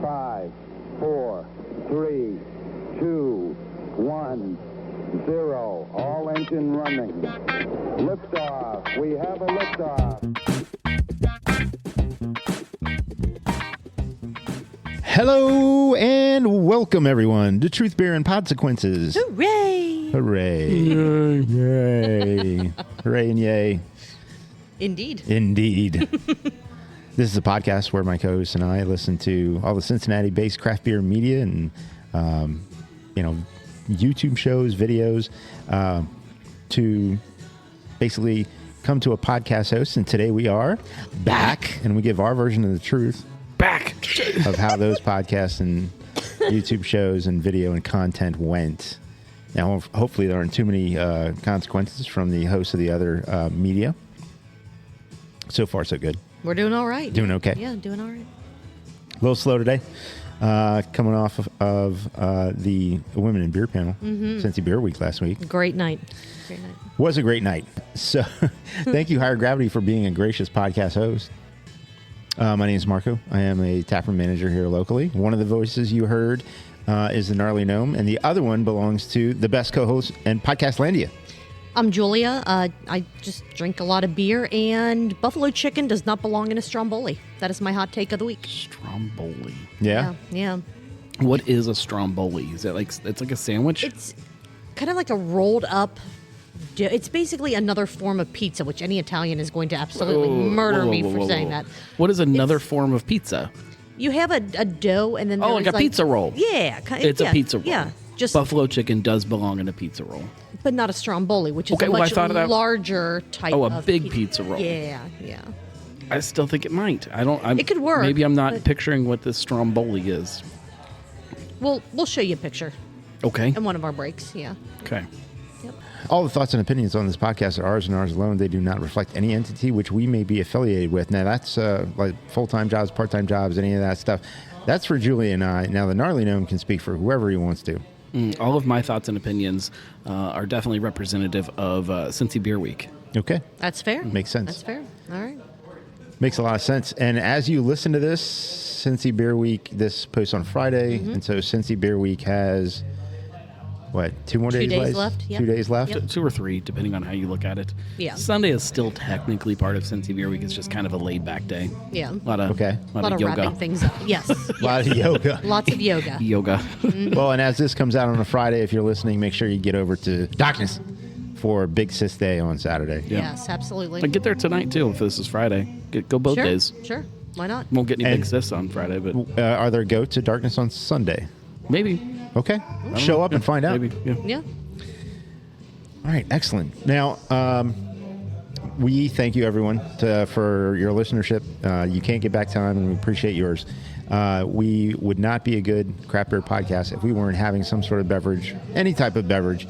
5, 4, 3, 2, 1, 0. All engine running. Liftoff. We have a liftoff. Hello and welcome, everyone, to Truth, Beer, and Podsequences. Hooray! Hooray. Yay. Yay. Hooray and yay. Indeed. Indeed. This is a podcast where my co-hosts and I listen to all the Cincinnati-based craft beer media and, YouTube shows, videos, to basically come to a podcast host. And today we are back, and we give our version of the truth. Back Of how those podcasts and YouTube shows and video and content went. Now, hopefully there aren't too many consequences from the hosts of the other media. So far, so good. We're doing all right. Doing okay. Yeah, doing all right. A little slow today. Coming off of the Women in Beer panel, Cincy Beer Week last week. Great night. Great night. Was a great night. So thank you, Higher Gravity, for being a gracious podcast host. My name is Marco. I am a taproom manager here locally. One of the voices you heard is the Gnarly Gnome, and the other one belongs to the best co-host and Podcastlandia. I'm Julia. I just drink a lot of beer, and buffalo chicken does not belong in a stromboli. That is my hot take of the week. Stromboli. Yeah? Yeah. What is a stromboli? Is that like it's like a sandwich? It's kind of like a rolled up. It's basically another form of pizza, which any Italian is going to absolutely murder me for saying that. What is another form of pizza? You have a dough, and then Oh, there's like a pizza roll. Yeah, It's a pizza roll. Yeah, just Buffalo chicken does belong in a pizza roll. but not a stromboli, which is Okay, a well, I much thought of that- larger type. Oh, a of big pizza roll. Yeah. I still think it might. It could work, Maybe I'm not but- picturing what this stromboli is. We'll show you a picture Okay. in one of our breaks. Yeah. Okay. All the thoughts and opinions on this podcast are ours and ours alone. They do not reflect any entity which we may be affiliated with. Now, that's like full-time jobs, part-time jobs, any of that stuff. That's for Julie and I. Now, the Gnarly Gnome can speak for whoever he wants to. All of my thoughts and opinions are definitely representative of Cincy Beer Week. Okay. That's fair. Makes sense. That's fair. All right. Makes a lot of sense. And as you listen to this, Cincy Beer Week, this posts on Friday. And so Cincy Beer Week has, what, 2 more days, 2 days left, yep. 2 days left? Yep. 2 or 3, depending on how you look at it. Yeah. Sunday is still technically part of Cincy Beer Week. It's just kind of a laid-back day. Yeah. A lot of A lot of yoga. wrapping things up. Yes. A lot of yoga. Lots of yoga. Yoga. Well, and as this comes out on a Friday, if you're listening, make sure you get over to Darkness for Big Sis Day on Saturday. Yeah. Yes, absolutely. And get there tonight, too, if this is Friday. Go both sure. days. Sure. Why not? Won't get any And- big sis on Friday, but Are there goats at Darkness on Sunday? maybe. Okay. Show up and find out. Maybe, yeah. Yeah. All right, excellent. Now, we thank you, everyone, for your listenership. You can't get back time, and we appreciate yours. We would not be a good craft beer podcast if we weren't having some sort of beverage, any type of beverage,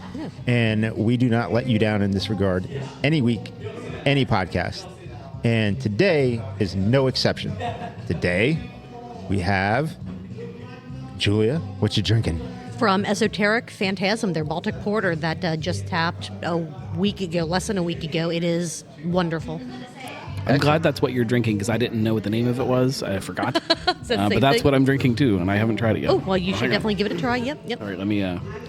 and we do not let you down in this regard any week, any podcast. And today is no exception. Today, we have Julia. What you drinking? From Esoteric, Phantasm, their Baltic Porter that just tapped a week ago, less than a week ago. It is wonderful. I'm glad that's what you're drinking because I didn't know what the name of it was. I forgot. Same But that's thing. what I'm drinking, too, and I haven't tried it yet. Oh, well, you should hang on. definitely give it a try. Yep. All right, let me...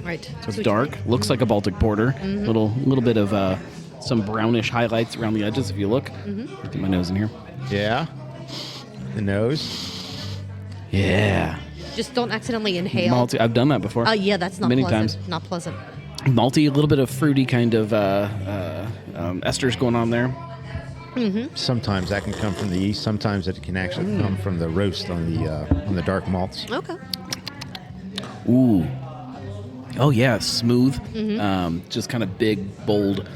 Right. So it's dark. Looks like a Baltic Porter. Little bit of some brownish highlights around the edges if you look. Get my nose in here. Yeah. The nose. Yeah. Just don't accidentally inhale. Malty. I've done that before. Yeah, that's not Many pleasant. times. Not pleasant. Malty, a little bit of fruity kind of esters going on there. Sometimes that can come from the yeast. Sometimes it can actually come from the roast on the dark malts. Okay. Ooh. Oh yeah, smooth. Just kind of big, bold.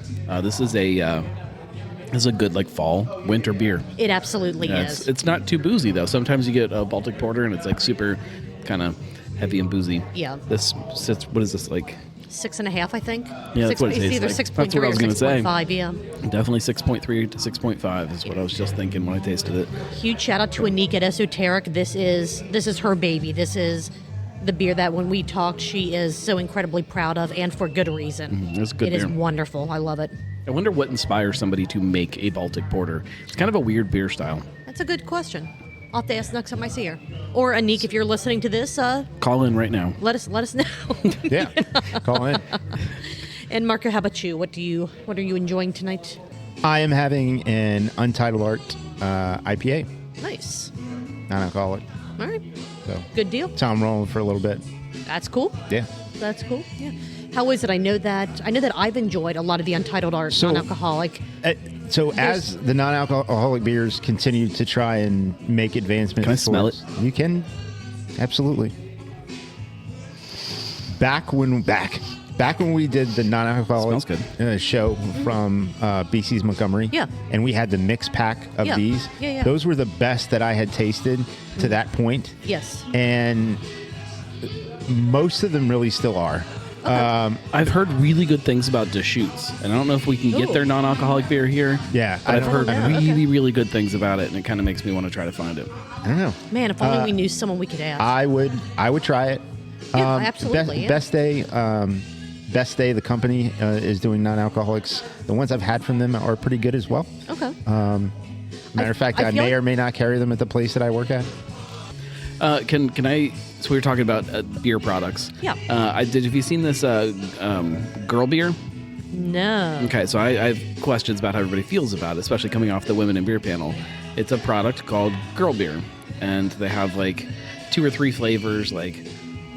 This is a good like fall winter beer. It absolutely Yeah, is. it's not too boozy though. Sometimes you get a Baltic Porter and it's like super kind of heavy and boozy. Yeah. This sits. What is this like? 6.5, I think. Yeah, that's what it It's tastes either like. 6.3 That's what I was or gonna say. 6.5. Yeah. Definitely 6.3 to 6.5 is what I was just thinking when I tasted it. Huge shout out to Anika at Esoteric. This is her baby. This is the beer that when we talked, she is so incredibly proud of, and for good reason. It's a good It is beer. wonderful. I love it. I wonder what inspires somebody to make a Baltic Porter. It's kind of a weird beer style. That's a good question. I'll have to ask next time I see her. Or Anik, if you're listening to this, Call in right now. let us know. Yeah, call in. And Marco, how about you? What are you enjoying tonight? I am having an Untitled Art IPA, Nice. non-alcoholic. All right. So Good deal. that's how I'm rolling for a little bit. That's cool. Yeah. That's cool. Yeah. How is it? I know that I've enjoyed a lot of the Untitled Art So- non-alcoholic. So as the non-alcoholic beers continue to try and make advancements, Can I smell towards- You can, absolutely. Back when we did the non-alcoholic Smells show from BC's Montgomery, Yeah. and we had the mix pack of Yeah. these. Yeah. Those were the best that I had tasted to that point, Yes. and most of them really still are. I've heard really good things about Deschutes, and I don't know if we can get Ooh. their non-alcoholic beer here. Yeah, but I've heard know. really, Okay. really good things about it, and it kind of makes me want to try to find it. I don't know. Man, if only we knew someone we could ask. I would try it. Yeah, absolutely, yeah. Best Day. The company is doing non-alcoholics. The ones I've had from them are pretty good as well. Okay. Matter of fact, I I feel may like- or may not carry them at the place that I work at. Can I? So we were talking about beer products. Yeah. Have you seen this girl beer? No. Okay, so I have questions about how everybody feels about it, especially coming off the Women in Beer panel. It's a product called Girl Beer, and they have like 2 or 3 flavors, like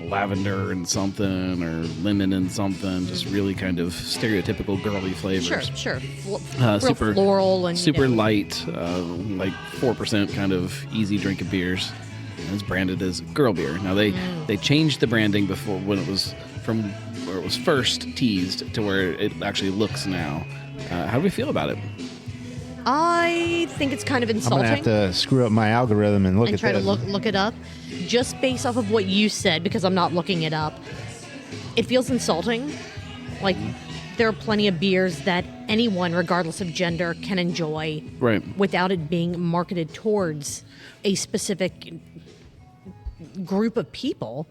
lavender and something, or lemon and something, just really kind of stereotypical girly flavors. Sure. Real Super floral and super light, like 4% kind of easy drinking beers. And it's branded as girl beer. Now they changed the branding before when it was from where it was first teased to where it actually looks now. How do we feel about it? I think it's kind of I'm insulting. gonna have to screw up my algorithm and look and at try to this. look it up, just based off of what you said, because I'm not looking it up. It feels insulting. Like there are plenty of beers that anyone, regardless of gender, can enjoy, Right. without it being marketed towards a specific group of people.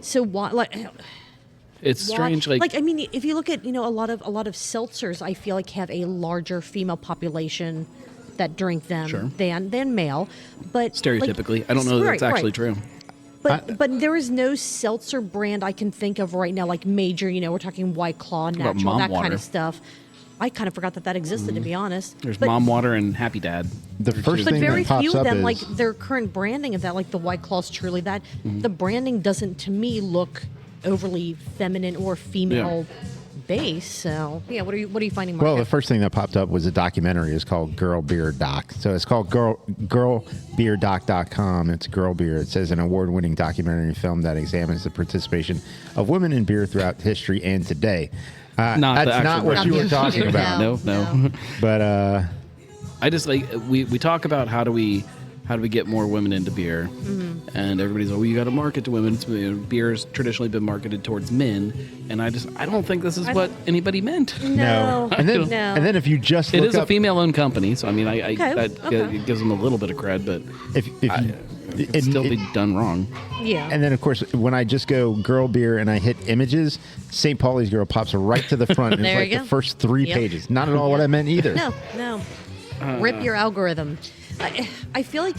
So why, like? It's Why- strange. Like I mean, if you look at a lot of seltzers, I feel like have a larger female population that drink them Sure. than male. But stereotypically, like, I don't know that right, that's actually right. true. But there is no seltzer brand I can think of right now, like major. We're talking White Claw, about Natural, Mom that kind Water? of stuff. I kind of forgot that existed, to be honest. There's but, Mom Water and Happy Dad. The first But thing very that pops few of up them, is like their current branding of that, like the White Claw's truly that. Mm-hmm. The branding doesn't, to me, look overly feminine or female based. So yeah, what are you finding, Mark? well, the first thing that popped up was a documentary. It's called Girl Beer Doc. So it's called girlbeerdoc.com. It's Girl Beer. It says an award-winning documentary film that examines the participation of women in beer throughout history and today. Not the that's actual not what Not you the were actual talking beer, about. No. But I just like we talk about how do we get more women into beer, and everybody's like, well, you got to market to women. It's, beer's traditionally been marketed towards men, and I don't think this is what anybody meant. No. And then No. and then if you just It look is a up, female-owned company, so I mean, Okay, it gives them a little bit of cred, but if you, it'd still be done wrong. Yeah. and then of course when I just go girl beer and I hit images, St. Pauli's girl pops right to the front. And it's There like you the go. first 3 Yep. pages. Not at all what I meant either. No. Rip your algorithm. I feel like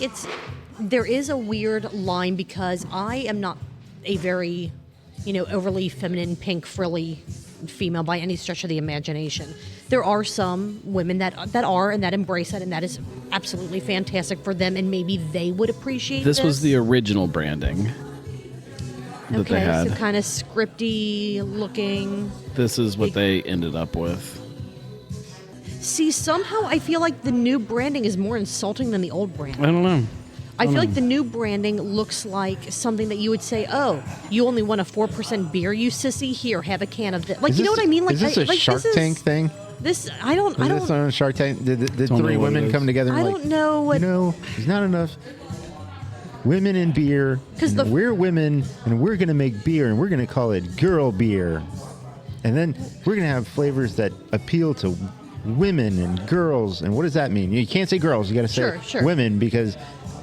there is a weird line because I am not a very, overly feminine, pink, frilly female by any stretch of the imagination. There are some women that are and that embrace it, and that is absolutely fantastic for them, and maybe they would appreciate This was the original branding that they had. so kind of scripty looking. This is what they ended up with. See, somehow I feel like the new branding is more insulting than the old branding. I don't know. I feel like the new branding looks like something that you would say, "Oh, you only want a 4% beer, you sissy. Here, have a can of this." Like, Is you know this- what I mean? Like, is this a Shark Tank thing? This I don't. Is this on Shark Tank? Did the Don't know 3 what it women is. come together and I like, don't know what- there's not enough women in beer. 'Cause And we're women and we're going to make beer and we're going to call it girl beer. And then we're going to have flavors that appeal to women and girls. And what does that mean? You can't say girls. You got to say Sure. women because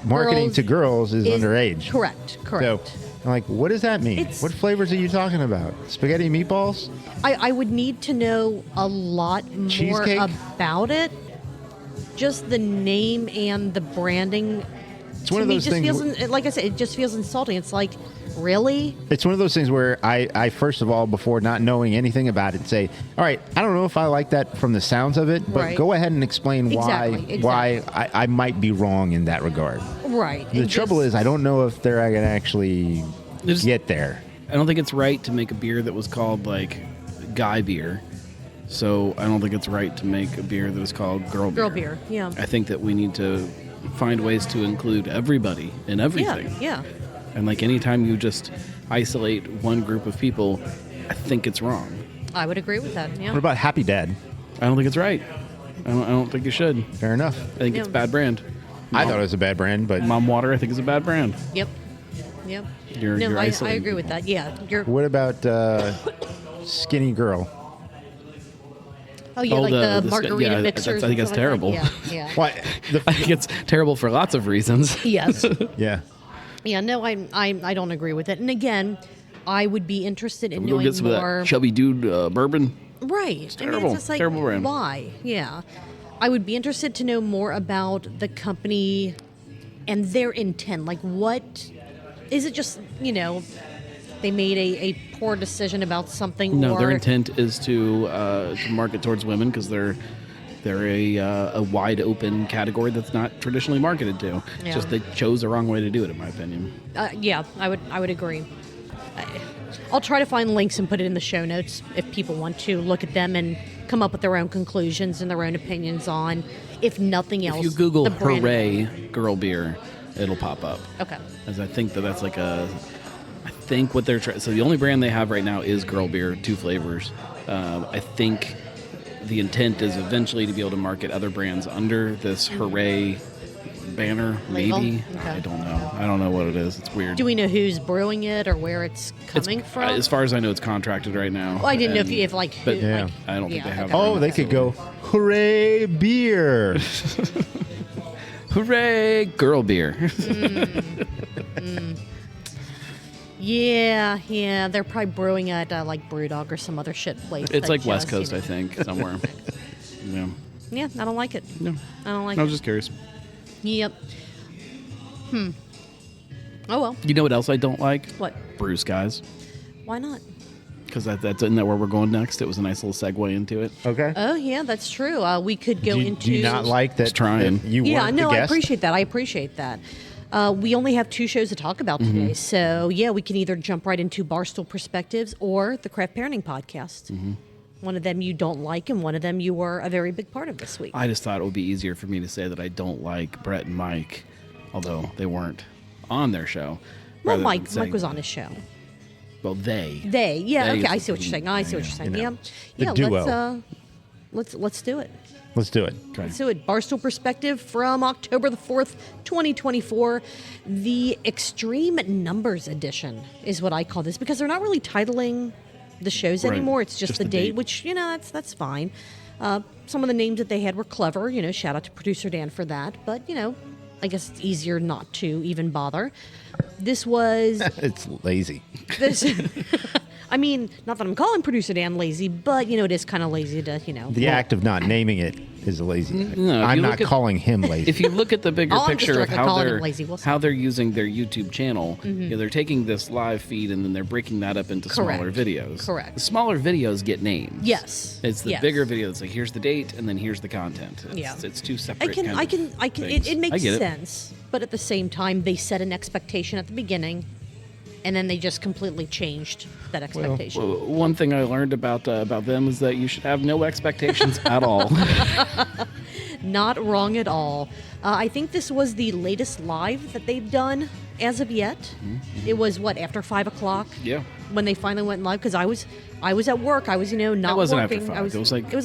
marketing Girls to girls is underage. Correct. So I'm like, what does that mean? It's- What flavors are you talking about? Spaghetti meatballs? I would need to know a lot more Cheesecake? about it. Just the name and the branding It's one of those things. Like I said, it just feels insulting. It's like, really? It's one of those things where I first of all, before not knowing anything about it, say, all right, I don't know if I like that from the sounds of it, but Right. go ahead and explain why I might be wrong in that regard. Right. The trouble is, I don't know if they're going to actually get there. I don't think it's right to make a beer that was called like guy beer. So I don't think it's right to make a beer that is called girl beer. Girl beer, yeah. I think that we need to find ways to include everybody in everything. Yeah. And like anytime you just isolate one group of people, I think it's wrong. I would agree with that. Yeah. What about Happy Dad? I don't think it's right. I don't think you should. Fair enough. I think it's a bad brand. I thought it was a bad brand, but Mom Water, I think, is a bad brand. Yep. You're I isolating agree with that. Yeah. what about Skinny Girl? Oh, yeah, like the margarita yeah, mixers. I think and that's stuff like that. terrible. Yeah. Why? I think it's terrible for lots of reasons. Yes. Yeah. Yeah. No, I don't agree with it. And again, I would be interested in We'll knowing get some of more. that chubby dude bourbon. Right. It's terrible. It's just like, Terrible brand. why? Yeah. I would be interested to know more about the company and their intent. Like, what is it? Just they made a poor decision about something. No, or their intent is to market towards women because they're a wide open category that's not traditionally marketed to. Yeah. It's just they chose the wrong way to do it, in my opinion. Yeah, I would agree. I'll try to find links and put it in the show notes if people want to look at them and come up with their own conclusions and their own opinions on, if nothing else. If you Google the brand. Hooray Girl Beer, it'll pop up. Okay. As I think that's like I think what they're trying. So the only brand they have right now is Girl Beer, 2 flavors. I think the intent is eventually to be able to market other brands under this Hooray banner. Label? Maybe. Okay. I don't know. I don't know what it is. It's weird. Do we know who's brewing it or where it's coming from? As far as I know, it's contracted right now. Well, I didn't know And- if like. but who, yeah. like, I don't think they have. okay. Oh, they could go, hooray, beer. Hooray, Girl Beer. Yeah, they're probably brewing at like Brewdog or some other shit place. It's that like West just, Coast, I think, somewhere. Yeah. Yeah, I don't like it. No. I don't like I it. was just curious. Yep. Oh well. You know what else I don't like? What? Brews, guys. Why not? Because that's isn't that where we're going next? It was a nice little segue into it. Okay. Oh yeah, that's true. We could go into. Do you not like that? Just trying. that you Yeah, weren't no, the I guest? appreciate that. We only have 2 shows to talk about Mm-hmm. today, so yeah, we can either jump right into Barstool Perspectives or the Craft Parenting Podcast. Mm-hmm. One of them you don't like, and one of them you were a very big part of this week. I just thought it would be easier for me to say that I don't like Brett and Mike, although they weren't on their show. Well, rather Mike than saying- was on his show. Well, they. Yeah, They okay, is I see what you're saying. I see what you're saying. you know, Yeah, the yeah. duo. Let's do it. Let's do it. Okay. Let's do it. Barstool Perspective from October the 4th, 2024. The Extreme Numbers Edition is what I call this because they're not really titling the shows Right. anymore. It's just the date, date. which, that's fine. Some of the names that they had were clever. Shout out to producer Dan for that. But, I guess it's easier not to even bother. This was... It's lazy. this. I mean, not that I'm calling producer Dan lazy, but, it is kind of lazy to, The act of not naming it is lazy. No, if I'm you not look at- calling him lazy. If you look at the bigger Oh, I'm just picture of directly how calling they're him lazy. We'll see. how they're using their YouTube channel, they're taking this live feed and then they're breaking that up into smaller Correct. videos. Correct. The smaller videos get names. Yes. It's the Yes. bigger video that's like here's the date and then here's the content. It's, it's 2 separate. I can. things. It I makes get it. sense, but at the same time, they set an expectation at the beginning, and then they just completely changed that expectation. Well, one thing I learned about them is that you should have no expectations at all. Not wrong at all. I think this was the latest live that they've done as of yet. Mm-hmm. It was after 5 o'clock. Yeah. When they finally went live, because I was at work. I was not It wasn't after working. 5. I was,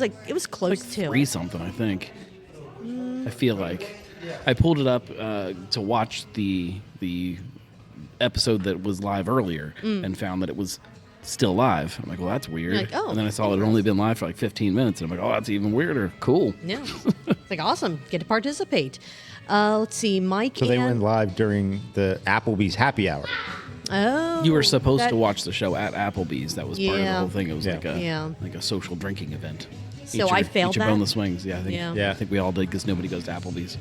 it was close like to 3 something, I think. I feel like I pulled it up to watch the episode that was live earlier and found that it was still live. I'm like, well, that's weird. You're like, oh, and then I saw it had only been live for like 15 minutes, and I'm like, oh, that's even weirder. Cool. Yeah. It's like awesome. Get to participate. Let's see, Mike. So they went live during the Applebee's happy hour. Oh. You were supposed that- to watch the show at Applebee's. That was part of the Yeah. whole thing. It was Yeah. like a social drinking event. So I failed each that? on the swings. Yeah, I think Yeah. Yeah. I think we all did because nobody goes to Applebee's.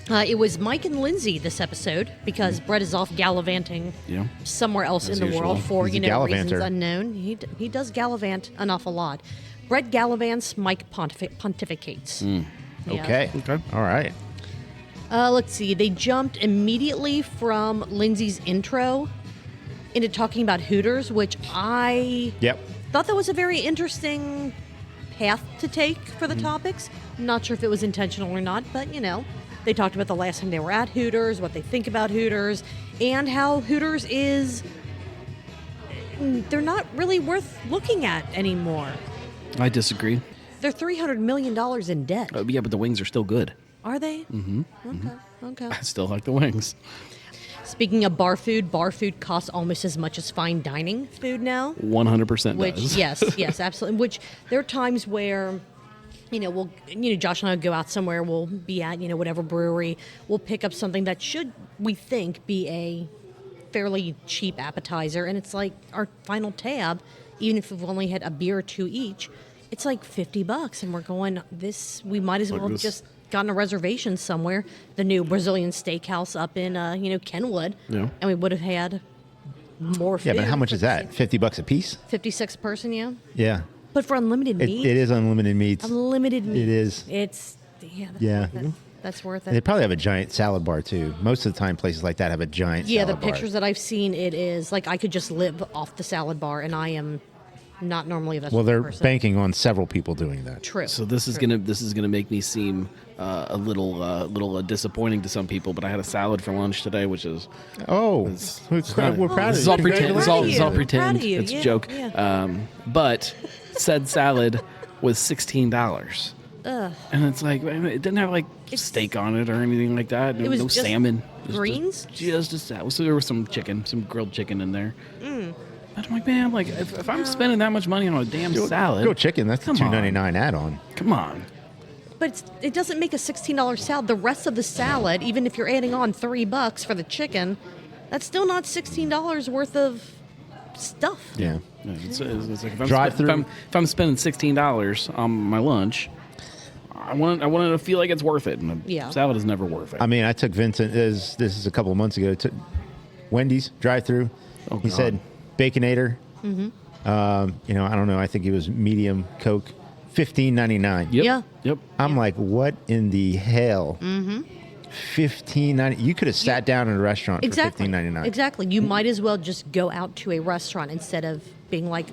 It was Mike and Lindsay this episode because Brett is off gallivanting Yeah. somewhere else As in the usual. world for He's a reasons gallivanter. unknown. He does gallivant an awful lot. Brett gallivants, Mike pontificates. Yeah. Okay. Okay. All right. Let's see. They jumped immediately from Lindsay's intro into talking about Hooters, which I Yep. thought that was a very interesting path to take for the topics. I'm not sure if it was intentional or not, but they talked about the last time they were at Hooters, what they think about Hooters, and how Hooters they're not really worth looking at anymore. I disagree. They're $300 million in debt. Yeah, but the wings are still good. Are they? Mm-hmm. Okay. I still like the wings. Speaking of bar food costs almost as much as fine dining food now. 100% Which, does. yes, absolutely. Which there are times where, Josh and I go out somewhere. We'll be at, whatever brewery. We'll pick up something that should, we think, be a fairly cheap appetizer, and it's like our final tab. Even if we've only had a beer or two each, it's like $50, and we're going. We might as well have just gotten a reservation somewhere. The new Brazilian steakhouse up in, Kenwood, Yeah. and we would have had more food. Yeah, but how much is that? $50 a piece? 56 person, yeah. Yeah. But for unlimited It meat, is unlimited meats. unlimited meat. It is. It's Yeah. that's worth They it. probably have a giant salad bar too. Most of the time, places like that have a giant Yeah, the salad bar. pictures that I've seen, it is like I could just live off the salad bar, and I am not normally a vegetable Well, they're person. banking on several people doing that. True. So this is gonna make me seem a little disappointing to some people, but I had a salad for lunch today, which is Oh, we're proud of this is you. all pretend. This is all, Proud of this is all you. pretend. Proud of you. It's a Yeah, joke. yeah. But said salad was $16. And it's like it didn't have like steak on it or anything like that. It was no just salmon. greens? Just a salad. So there was some chicken, some grilled chicken in there. But I'm like, man, like if I'm spending that much money on a damn salad, Grilled chicken, that's the Come on. $2.99 add-on. Come on. But it doesn't make a $16 salad. The rest of the salad, even if you're adding on $3 for the chicken, that's still not $16 worth of stuff. Yeah. Yeah, it's like if I'm, Drive-through. if I'm spending $16 on my lunch, I want to feel like it's worth it, and a Yeah. salad is never worth it. I mean, I took Vincent, this is a couple of months ago, to Wendy's drive-through. Oh, He God. said, Baconator. I don't know. I think it was medium Coke, $15.99. Yep. Yeah. Yep. I'm like, what in the hell? $15.99. You could have sat down in a restaurant Exactly. for $15.99. Exactly. You might as well just go out to a restaurant instead of being like,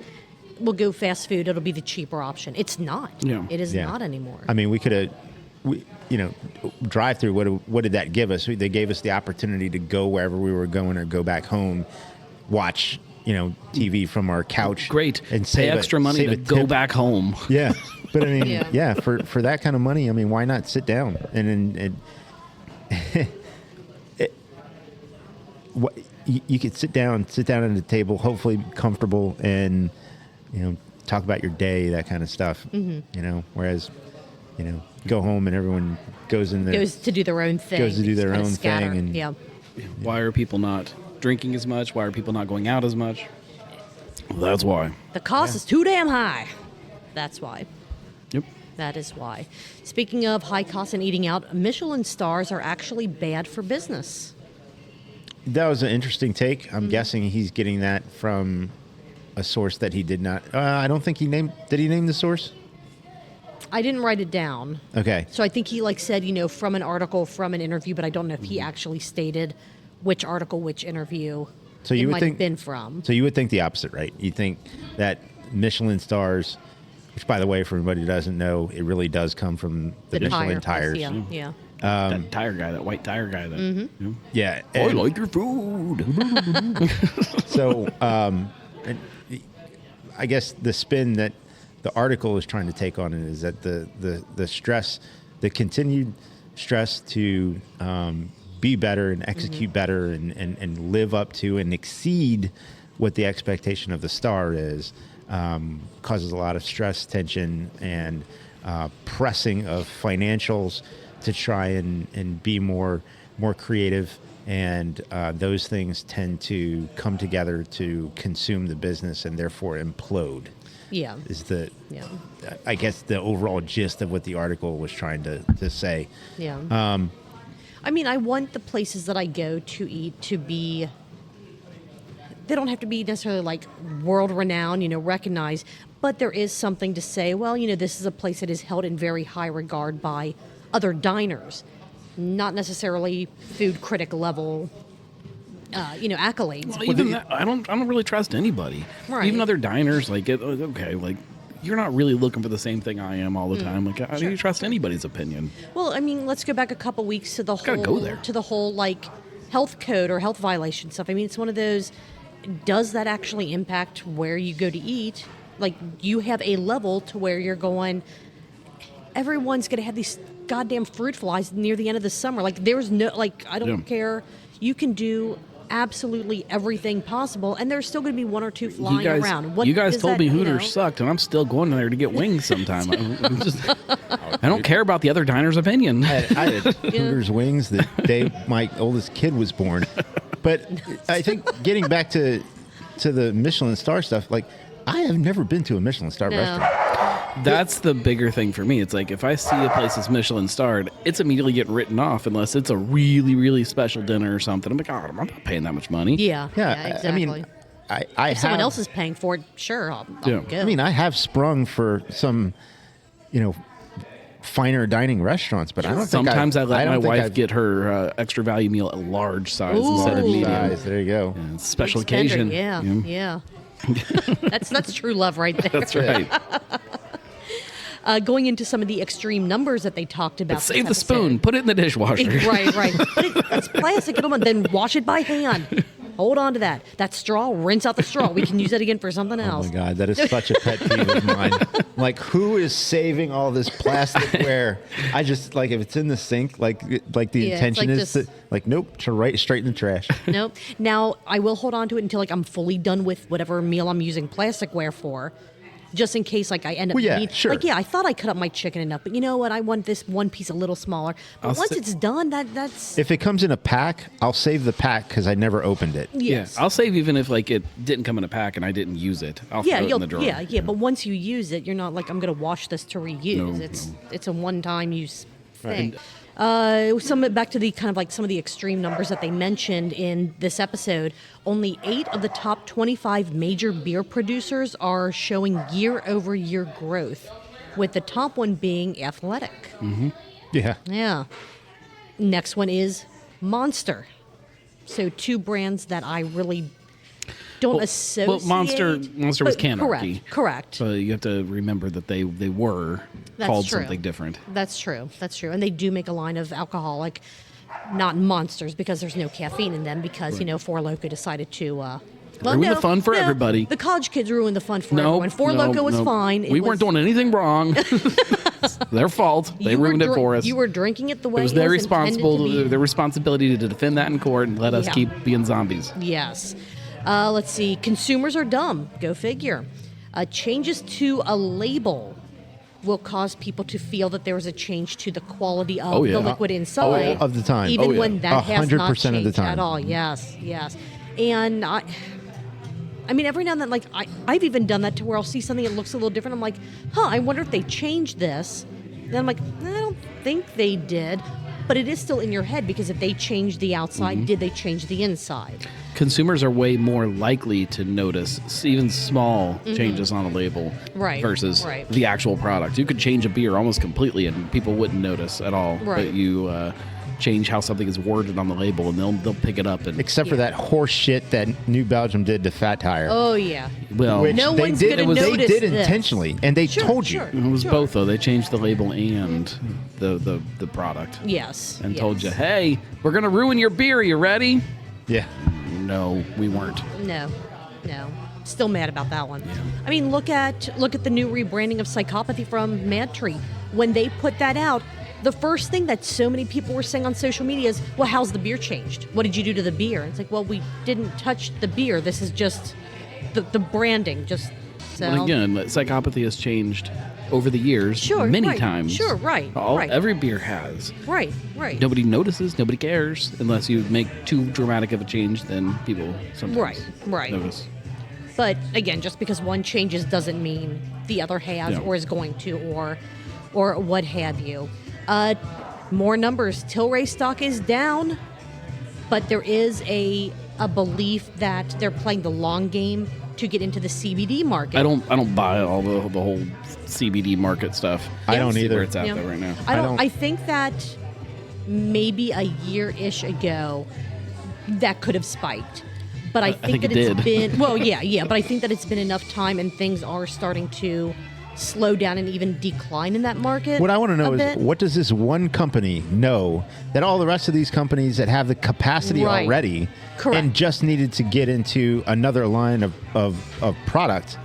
we'll go fast food. It'll be the cheaper option. It's not. Yeah. It is Yeah. not anymore. I mean, we could have, drive-through. What did that give us? They gave us the opportunity to go wherever we were going or go back home, watch TV from our couch. Great. And Pay extra money to go tip. back home. Yeah, but I mean, Yeah. yeah, for that kind of money, I mean, why not sit down and what you could sit down at the table, hopefully comfortable, and talk about your day, that kind of stuff. Whereas go home and everyone goes in there. Goes to do their own thing. Goes to do their Just kinda own scatter. thing and- yeah. Why are people not drinking as much? Why are people not going out as much? Well, that's why. The cost is too damn high. That's why. Yep. That is why. Speaking of high costs and eating out, Michelin stars are actually bad for business. That was an interesting take. Mm-hmm. I'm guessing he's getting that from a source that he did not. I don't think he named. Did he name the source? I didn't write it down. Okay. So I think he said, from an article, from an interview, but I don't know if he actually stated which article, which interview So you it would might think have been from. So you would think the opposite, right? You think that Michelin stars, which by the way, for anybody who doesn't know, it really does come from the Michelin tires. Yeah, yeah. That tire guy, that white tire guy. That. Yeah. I and like your food. so and I guess the spin that the article is trying to take on it is that the stress, the continued stress to be better and execute better and live up to and exceed what the expectation of the star is, causes a lot of stress, tension, and pressing of financials to try and be more creative. And those things tend to come together to consume the business and therefore implode. Yeah. Is the, Yeah. I guess, the overall gist of what the article was trying to say. Yeah. I mean, I want the places that I go to eat to be. They don't have to be necessarily like world renowned, recognized, but there is something to say, well, this is a place that is held in very high regard by other diners, not necessarily food critic level, accolades. Well, even that, I don't really trust anybody. Right. Even other diners, like, you're not really looking for the same thing I am all the time. Like, how do you trust anybody's opinion? Well, I mean, let's go back a couple weeks to the whole like health code or health violation stuff. I mean, it's one of those. Does that actually impact where you go to eat? Like, you have a level to where you're going, everyone's going to have these goddamn fruit flies near the end of the summer. Like, there's no, like, I don't care. You can do absolutely everything possible, and there's still going to be one or two flying around. You guys told me Hooters sucked, and I'm still going there to get wings sometime. I don't care about the other diner's opinion. I had Hooters wings the day my oldest kid was born. But I think getting back to the Michelin star stuff, like, I have never been to a Michelin star restaurant. That's the bigger thing for me. It's like, if I see a place that's Michelin starred, it's immediately getting written off unless it's a really, really special dinner or something. I'm like, I'm not paying that much money. Yeah, exactly. I mean, if someone else is paying for it, sure, I'll go. I mean, I have sprung for some, finer dining restaurants, but I don't think sometimes I let my wife get her extra value meal a large size instead of medium. Size. There you go. Yeah, special occasion. Yeah. That's true love right there. That's right. Going into some of the extreme numbers that they talked about. But save the spoon. Put it in the dishwasher. Right. But it's plastic. Then wash it by hand. Hold on to that. That straw, rinse out the straw. We can use that again for something else. Oh, my God. That is such a pet peeve of mine. Like, who is saving all this plasticware? I just, like, if it's in the sink, like the intention is to, like, nope, straight in the trash. Nope. Now, I will hold on to it until, like, I'm fully done with whatever meal I'm using plasticware for. Just in case, like, I end up eating. Sure. Like, I thought I cut up my chicken enough, but you know what? I want this one piece a little smaller. But once it's done, that's... If it comes in a pack, I'll save the pack because I never opened it. Yes. Yeah, I'll save even if, like, it didn't come in a pack and I didn't use it. I'll throw it in the drawer. Yeah, but once you use it, you're not like, I'm going to wash this to reuse. No. It's a one-time use thing. Right. Back to the kind of like some of the extreme numbers that they mentioned in this episode. Only 8 of the top 25 major beer producers are showing year-over-year growth, with the top one being Athletic. Mm-hmm. Yeah. Yeah. Next one is Monster. So 2 brands that I really don't associate. Well, Monster was Canarchy. Correct. So you have to remember that they were called something different. That's true. And they do make a line of alcoholic, not monsters, because there's no caffeine in them, because, Four Loko decided to... ruin the fun for everybody. The college kids ruined the fun for everyone. Four Loko was fine. We weren't doing anything wrong. Their fault. They ruined it for us. You were drinking it the way it was their responsibility to defend that in court and let us keep being zombies. Yes. Let's see. Consumers are dumb. Go figure. Changes to a label will cause people to feel that there was a change to the quality of the liquid inside. Of the time. Even when that has not 100% changed of the time. at all. Yes. And I mean, every now and then, like, I've even done that to where I'll see something that looks a little different. I'm like, I wonder if they changed this. Then I'm like, I don't think they did. But it is still in your head, because if they changed the outside, did they change the inside? Consumers are way more likely to notice even small changes on a label versus the actual product. You could change a beer almost completely and people wouldn't notice at all. Right. But you change how something is worded on the label and they'll pick it up. Except for that horse shit that New Belgium did to Fat Tire. Oh, yeah. Well, Which no one's they going to notice did this. intentionally, and they told you. it was both, though. They changed the label and the product. Yes. And told you, hey, we're going to ruin your beer. You ready? Yeah. No, we weren't. No. Still mad about that one. Yeah. I mean, look at the new rebranding of Psychopathy from Mad Tree. When they put that out, the first thing that so many people were saying on social media is, well, how's the beer changed? What did you do to the beer? And it's like, well, we didn't touch the beer. This is just the branding. Well, again, Psychopathy has changed over the years many times. Sure, right. Every beer has. Right. Nobody notices, nobody cares, unless you make too dramatic of a change, then people sometimes notice. But again, just because one changes doesn't mean the other has or is going to or what have you. more numbers. Tilray stock is down, but there is a belief that they're playing the long game to get into the CBD market. I don't buy all the whole CBD market stuff. I don't See either. where it's at though right now. I think that maybe a year-ish ago that could have spiked. But I think that it's been but I think that it's been enough time and things are starting to slow down and even decline in that market. What I want to know is, what does this one company know that all the rest of these companies that have the capacity already and just needed to get into another line of product?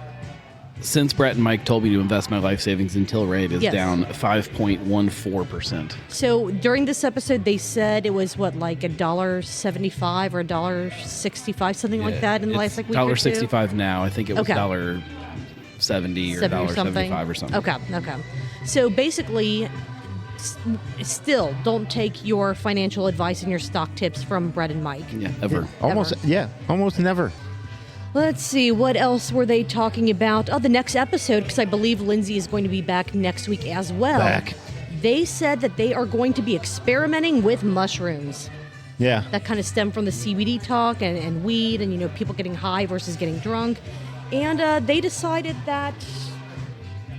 Since Brett and Mike told me to invest my life savings in Tilray, it is down 5.14%. So during this episode, they said it was like $1.75 or $1.65, something like that in the last week or two? $1.65 now. I think it was $1.70 or $1.75 or something. Okay. So basically, still don't take your financial advice and your stock tips from Brett and Mike. Yeah, ever. Almost never. Let's see, what else were they talking about? Oh, the next episode, because I believe Lindsay is going to be back next week as well. They said that they are going to be experimenting with mushrooms. Yeah. That kind of stemmed from the CBD talk and weed and, people getting high versus getting drunk. And they decided that,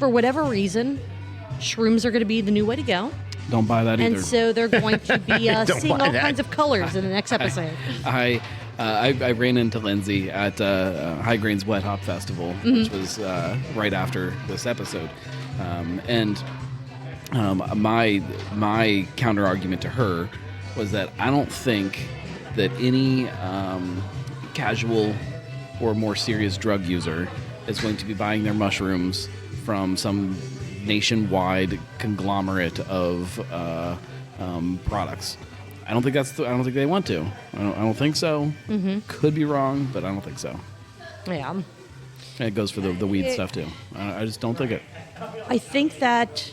for whatever reason, shrooms are going to be the new way to go. Don't buy that either. And so they're going to be seeing all kinds of colors in the next episode. I ran into Lindsay at High Grains Wet Hop Festival, which was right after this episode. My counter argument to her was that I don't think that any casual or more serious drug user is going to be buying their mushrooms from some nationwide conglomerate of products. I don't think I don't think they want to. I don't think so. Mm-hmm. Could be wrong, but I don't think so. Yeah. And it goes for the weed stuff too. I just don't think it. I think that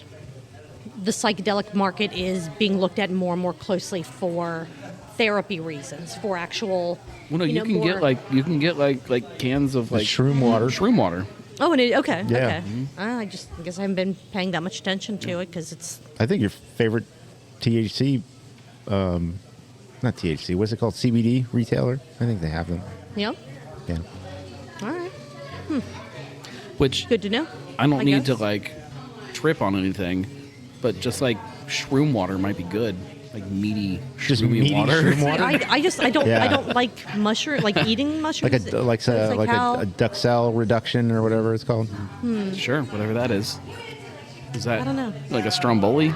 the psychedelic market is being looked at more and more closely for therapy reasons, for actual. Well, no, you can get like cans of like shroom water. Shroom water. Oh, and okay. Yeah. Okay. Mm-hmm. I guess I haven't been paying that much attention to it because it's. I think your favorite THC, not THC, what's it called? CBD retailer? I think they have them. Yep. Yeah. All right. Which good to know. I don't need to trip on anything, but just like shroom water might be good. Like meaty, shroomy water. Shroom water? I don't like mushroom, like eating mushrooms. like a duck cell reduction or whatever it's called. Sure, whatever that is. Is that I don't know. Like a stromboli?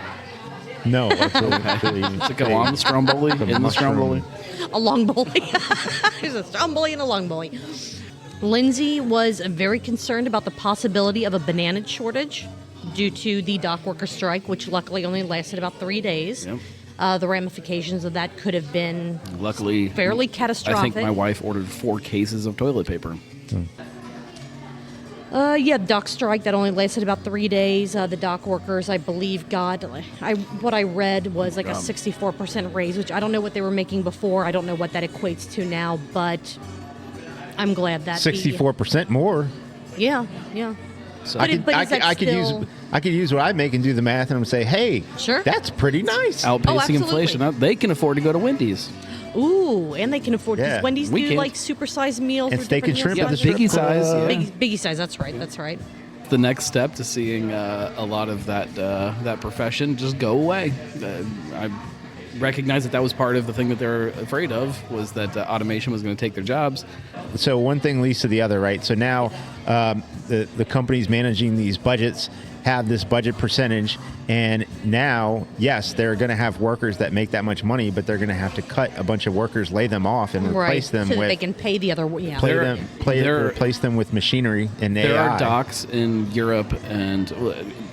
No, It's like a long stromboli in the stromboli. A long bully. There's a strong bully and a long bully. Lindsay was very concerned about the possibility of a banana shortage due to the dock worker strike, which luckily only lasted about 3 days. Yep. The ramifications of that could have been luckily fairly catastrophic. I think my wife ordered 4 cases of toilet paper. Dock strike that only lasted about 3 days. The dock workers, I believe, what I read was like a 64% raise, which I don't know what they were making before. I don't know what that equates to now, but I'm glad that 64% more. Yeah. So I could use what I make and do the math and say, hey, sure, that's pretty nice. Outpacing inflation. They can afford to go to Wendy's. Ooh, and they can afford because Wendy's do like supersized meals and steak and shrimp at the biggie size. Biggie size. That's right. The next step to seeing a lot of that profession just go away. I recognize that was part of the thing that they're afraid of was that automation was going to take their jobs. So one thing leads to the other, right? So now the companies managing these budgets have this budget percentage, and now, yes, they're going to have workers that make that much money, but they're going to have to cut a bunch of workers, lay them off, and replace them so with. They can pay the other. Yeah. Replace them with machinery and AI. There are docks in Europe and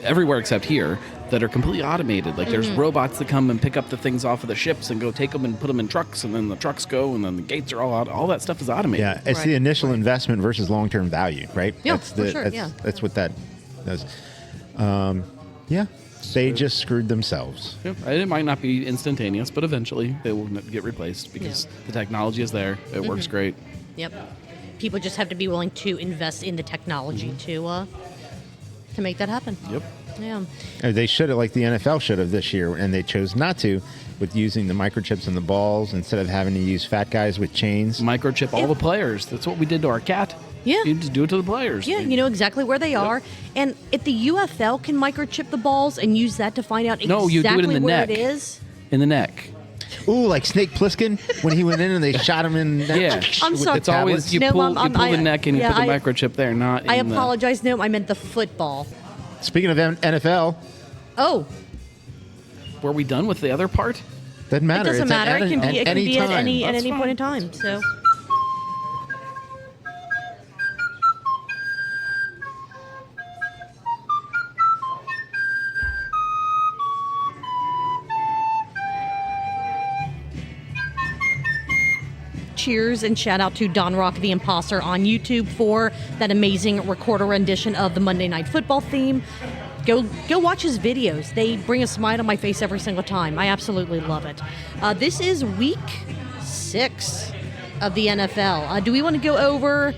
everywhere except here that are completely automated. Like there's robots that come and pick up the things off of the ships and go take them and put them in trucks, and then the trucks go, and then the gates are all out. All that stuff is automated. Yeah, it's the initial investment versus long-term value, right? Yeah, that's what that does. They just screwed themselves. Yep. It might not be instantaneous, but eventually they will get replaced because the technology is there. It works great. Yep. People just have to be willing to invest in the technology to make that happen. Yep. Yeah. They should have, like the NFL should have this year, and they chose not to, with using the microchips in the balls instead of having to use fat guys with chains. Microchip all the players. That's what we did to our cat. Yeah. You just do it to the players. Yeah, you know exactly where they are. And if the UFL can microchip the balls and use that to find out No, you do it in the where neck. it is. In the neck. Ooh, like Snake Plissken when he went in and they shot him in. Yeah. I'm with sorry. the It's always tablets. you No, pull I- the neck and yeah, you put the I- microchip there, not in I the... apologize. No, I meant the football. Speaking of NFL, Oh, Were we done with the other part? doesn't it matter. doesn't It's matter. It can be at any time. That's point fine. in time. So. Cheers and shout out to Don Rock the Imposter on YouTube for that amazing recorder rendition of the Monday Night Football theme. Go watch his videos. They bring a smile on my face every single time. I absolutely love it. This is week 6 of the NFL. Do we want to go over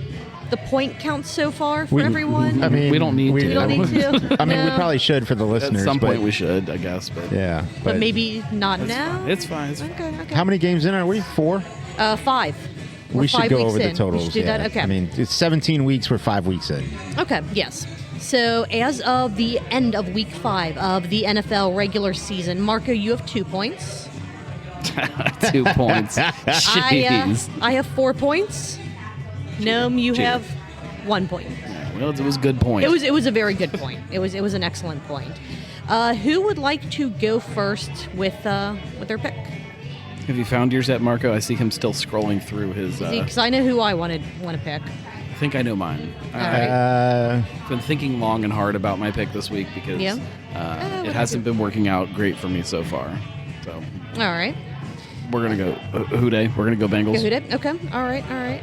the point counts so far for everyone? I mean, We don't need to. we don't need to. I mean, we No. probably should for the At listeners. some point but, we should, I guess. But Yeah, but maybe not now. it's fine. It's fine. Okay. How many games in are we? 4? 5. We're We should 5 go weeks over the in. totals. We should do yeah. that. Okay. I mean, it's 17 weeks. We're 5 weeks in. Okay, yes. So as of the end of week 5 of the NFL regular season, Marco, you have 2 points. 2 points. Jeez. I have 4 points. Gnome, you Gee. have 1 point. Well, it was a good point. It was a very good point. It was an excellent point. Who would like to go first with their pick? Have you found yours yet, Marco? I see him still scrolling through his... Because I know who I want to pick. I think I know mine. All right. I've been thinking long and hard about my pick this week because Yeah? it hasn't been working out great for me so far. So All right. we're going to go Who Dey? We're going to go Bengals. Who did? Okay. All right.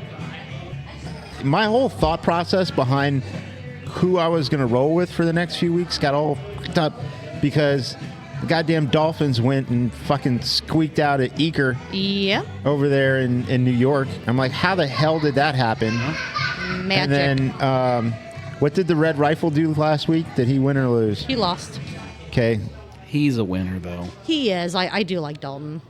My whole thought process behind who I was going to roll with for the next few weeks got all fucked up because the goddamn Dolphins went and fucking squeaked out at Eaker Yeah. over there in New York. I'm like, how the hell did that happen? Magic. And then, what did the Red Rifle do last week? Did he win or lose? He lost. Okay. He's a winner, though. He is. I do like Dalton.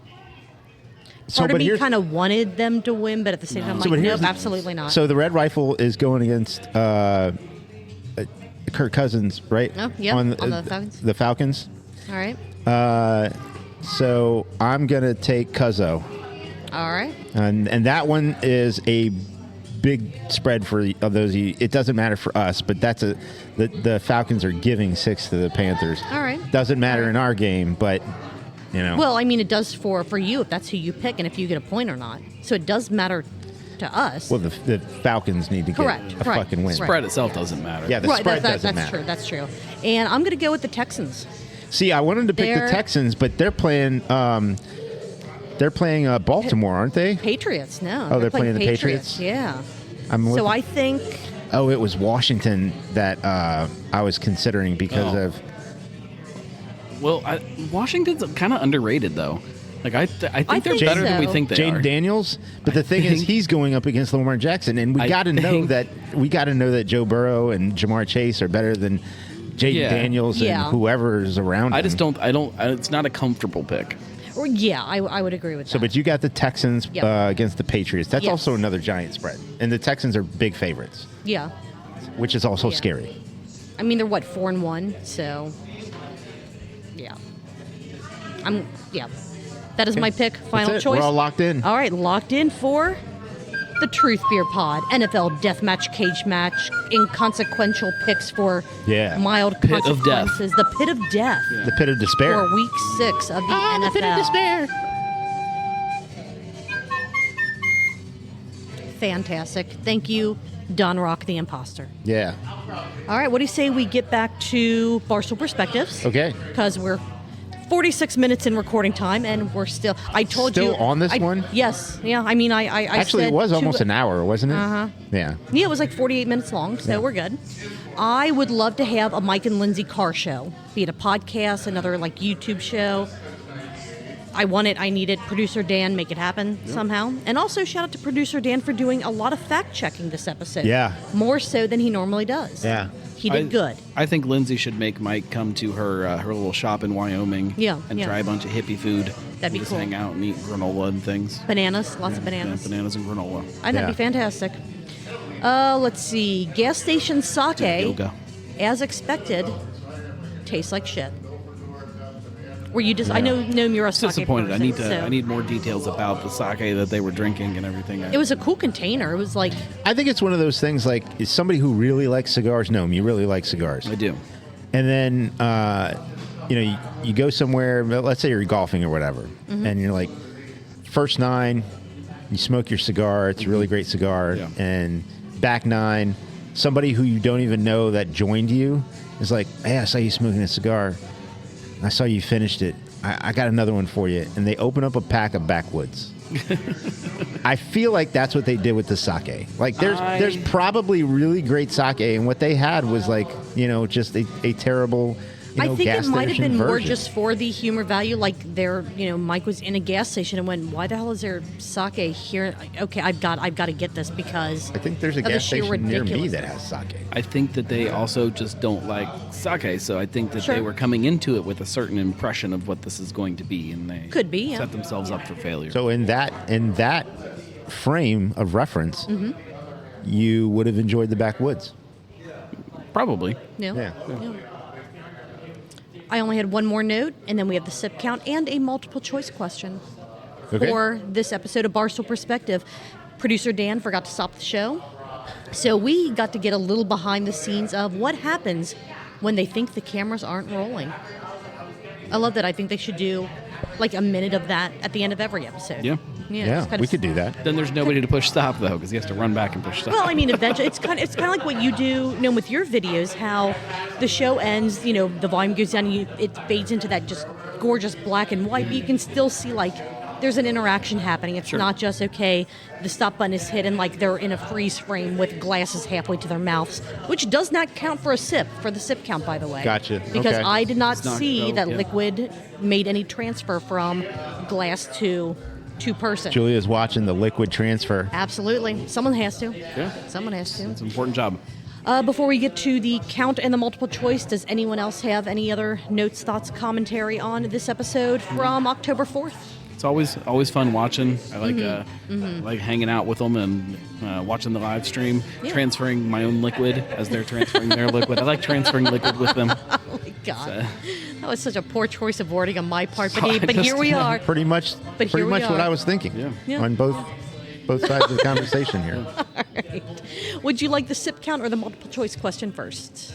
So, Part of but me here's- kind of wanted them to win, but at the same time, I'm So, like, but here's nope, the- absolutely not. So the Red Rifle is going against Kirk Cousins, right? Oh, yeah, on the Falcons. The Falcons. All right. So I'm gonna take Cuzzo, All right. and that one is a big spread for those of you. It doesn't matter for us, but the Falcons are giving 6 to the Panthers. All right. Doesn't matter in our game, but you know. Well, I mean, it does for you if that's who you pick and if you get a point or not. So it does matter to us. Well, the Falcons need to Correct, get a right, fucking win. right. Spread itself doesn't matter. Yeah, the right. spread That's doesn't matter. true. That's true. And I'm going to go with the Texans. See, I wanted to pick the They're- Texans, but they're playing. They're playing Baltimore, aren't they? Patriots. No. Oh, they're playing the Patriots? Yeah. I'm So looking- I think. Oh, it was Washington that I was considering because Oh. of. Well, Washington's kind of underrated, though. Like I think they're think better than we so. think they Jane are. Daniels, but the thing is, think- he's going up against Lamar Jackson, and we I got to know think- that Joe Burrow and Jamar Chase are better than Jaden Yeah. Daniels Yeah. and whoever's around. I him. just don't. It's not a comfortable pick. Or, yeah, I would agree with that. So, but you got the Texans Yep. against the Patriots. That's Yes. also another giant spread, and the Texans are big favorites, Yeah. which is also Yeah. scary. I mean, they're 4-1, so yeah. That is my pick. Final That's it. choice. We're all locked in. All right, locked in for the Truth Beer Pod, NFL Deathmatch Cage Match, inconsequential picks for Yeah. mild Pit of death. consequences. The Pit of Death The pit of despair. for Week 6 of the NFL. The pit of despair. Fantastic. Thank you, Don Rock the Imposter. Yeah. All right, what do you say we get back to Barstool Perspectives? Okay. Because we're 46 minutes in recording time, and we're still. I told you. Still on this one? Yes. Yeah. I mean, I Actually, said it was two- almost an hour, wasn't it? Uh-huh. Yeah. Yeah, it was like 48 minutes long, so we're good. I would love to have a Mike and Lindsay car show, be it a podcast, another like YouTube show. I want it. I need it. Producer Dan, make it happen somehow. And also shout out to Producer Dan for doing a lot of fact-checking this episode. Yeah. More so than he normally does. Yeah. He did good. I think Lindsay should make Mike come to her her little shop in Wyoming. And try a bunch of hippie food. That'd be just cool. hang out and eat granola and things. Bananas. Lots of bananas. Yeah, bananas and granola. That'd be fantastic. Let's see. Gas station sake, Yoga. as expected, tastes like shit. Were you just? I know Gnome, you're a sake Disappointed. person, I need more details about the sake that they were drinking and everything. It was a cool container. It was like, I think it's one of those things like, is somebody who really likes cigars. Gnome, you really like cigars. I do. And then, you go somewhere, let's say you're golfing or whatever, and you're like, first 9, you smoke your cigar. It's a really great cigar. Yeah. And back 9, somebody who you don't even know that joined you is like, hey, I saw you smoking a cigar. I saw you finished it. I got another one for you. And they open up a pack of Backwoods. I feel like that's what they did with the sake. Like there's probably really great sake, and what they had was like, just a terrible, I think gas it might have station been more version. just for the humor value. Like Mike was in a gas station and went, "Why the hell is there sake here?" Okay, I've got to get this because I think there's a of the gas sheer station near me ridiculous- that has sake. I think that they also just don't like sake, so I think that Sure. they were coming into it with a certain impression of what this is going to be, and they Could be, yeah. set themselves up for failure. So in that frame of reference, you would have enjoyed the Backwoods. Probably. Yeah. I only had one more note, and then we have the sip count and a multiple choice question Okay. for this episode of Barstool Perspective. Producer Dan forgot to stop the show, so we got to get a little behind the scenes of what happens when they think the cameras aren't rolling. I love that. I think they should do like a minute of that at the end of every episode. Yeah. Yeah, it's kind we of- could do that. Then there's nobody to push stop though, because he has to run back and push stop. Well, I mean, eventually, it's kind of like what you do, with your videos. How the show ends, the volume goes down, and it fades into that just gorgeous black and white. But you can still see like there's an interaction happening. It's Sure. not just okay. The stop button is hit, and like they're in a freeze frame with glasses halfway to their mouths, which does not count for a sip for the sip count, by the way. Gotcha. Because Okay. I did not It's not- see oh, that yeah. liquid made any transfer from glass to person. Julia's watching the liquid transfer. Absolutely. Someone has to. Yeah. Someone has to. It's an important job. Before we get to the count and the multiple choice, does anyone else have any other notes, thoughts, commentary on this episode from October 4th? It's always fun watching. I like like hanging out with them and watching the live stream, Yeah. transferring my own liquid as they're transferring their liquid. I like transferring liquid with them. Oh my God. That was such a poor choice of wording on my part, So but, I but just- here we are. Pretty much But here we what are. I was thinking Yeah. on both sides of the conversation here. Right. Would you like the sip count or the multiple choice question first?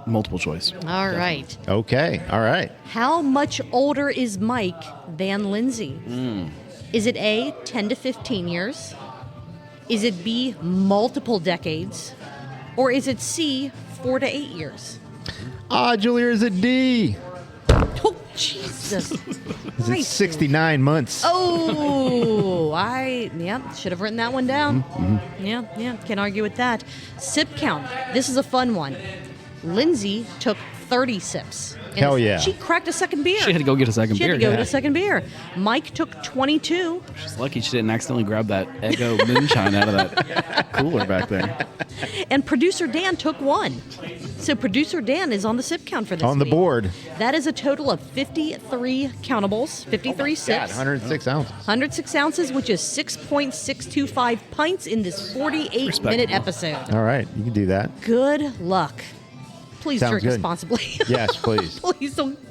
Multiple choice. All right. Okay. All right. How much older is Mike than Lindsay? Is it A, 10 to 15 years? Is it B, multiple decades? Or is it C, 4 to 8 years? Julia, is it D? Oh, Jesus. Is it 69 months? Oh, should have written that one down. Yeah, can't argue with that. Sip count. This is a fun one. Lindsay took 30 sips. And Hell yeah. She cracked a second beer. She had to go get a second She beer. had to go yeah. get a second beer. Mike took 22. She's lucky she didn't accidentally grab that Eggo moonshine out of that cooler back there. And producer Dan took 1. So producer Dan is on the sip count for this On the week. board. That is a total of 53 countables, 53 sips. 106 ounces. 106 ounces, which is 6.625 pints in this 48-minute Respectable. episode. All right. You can do that. Good luck. Please Sounds drink good. responsibly. Yes, please.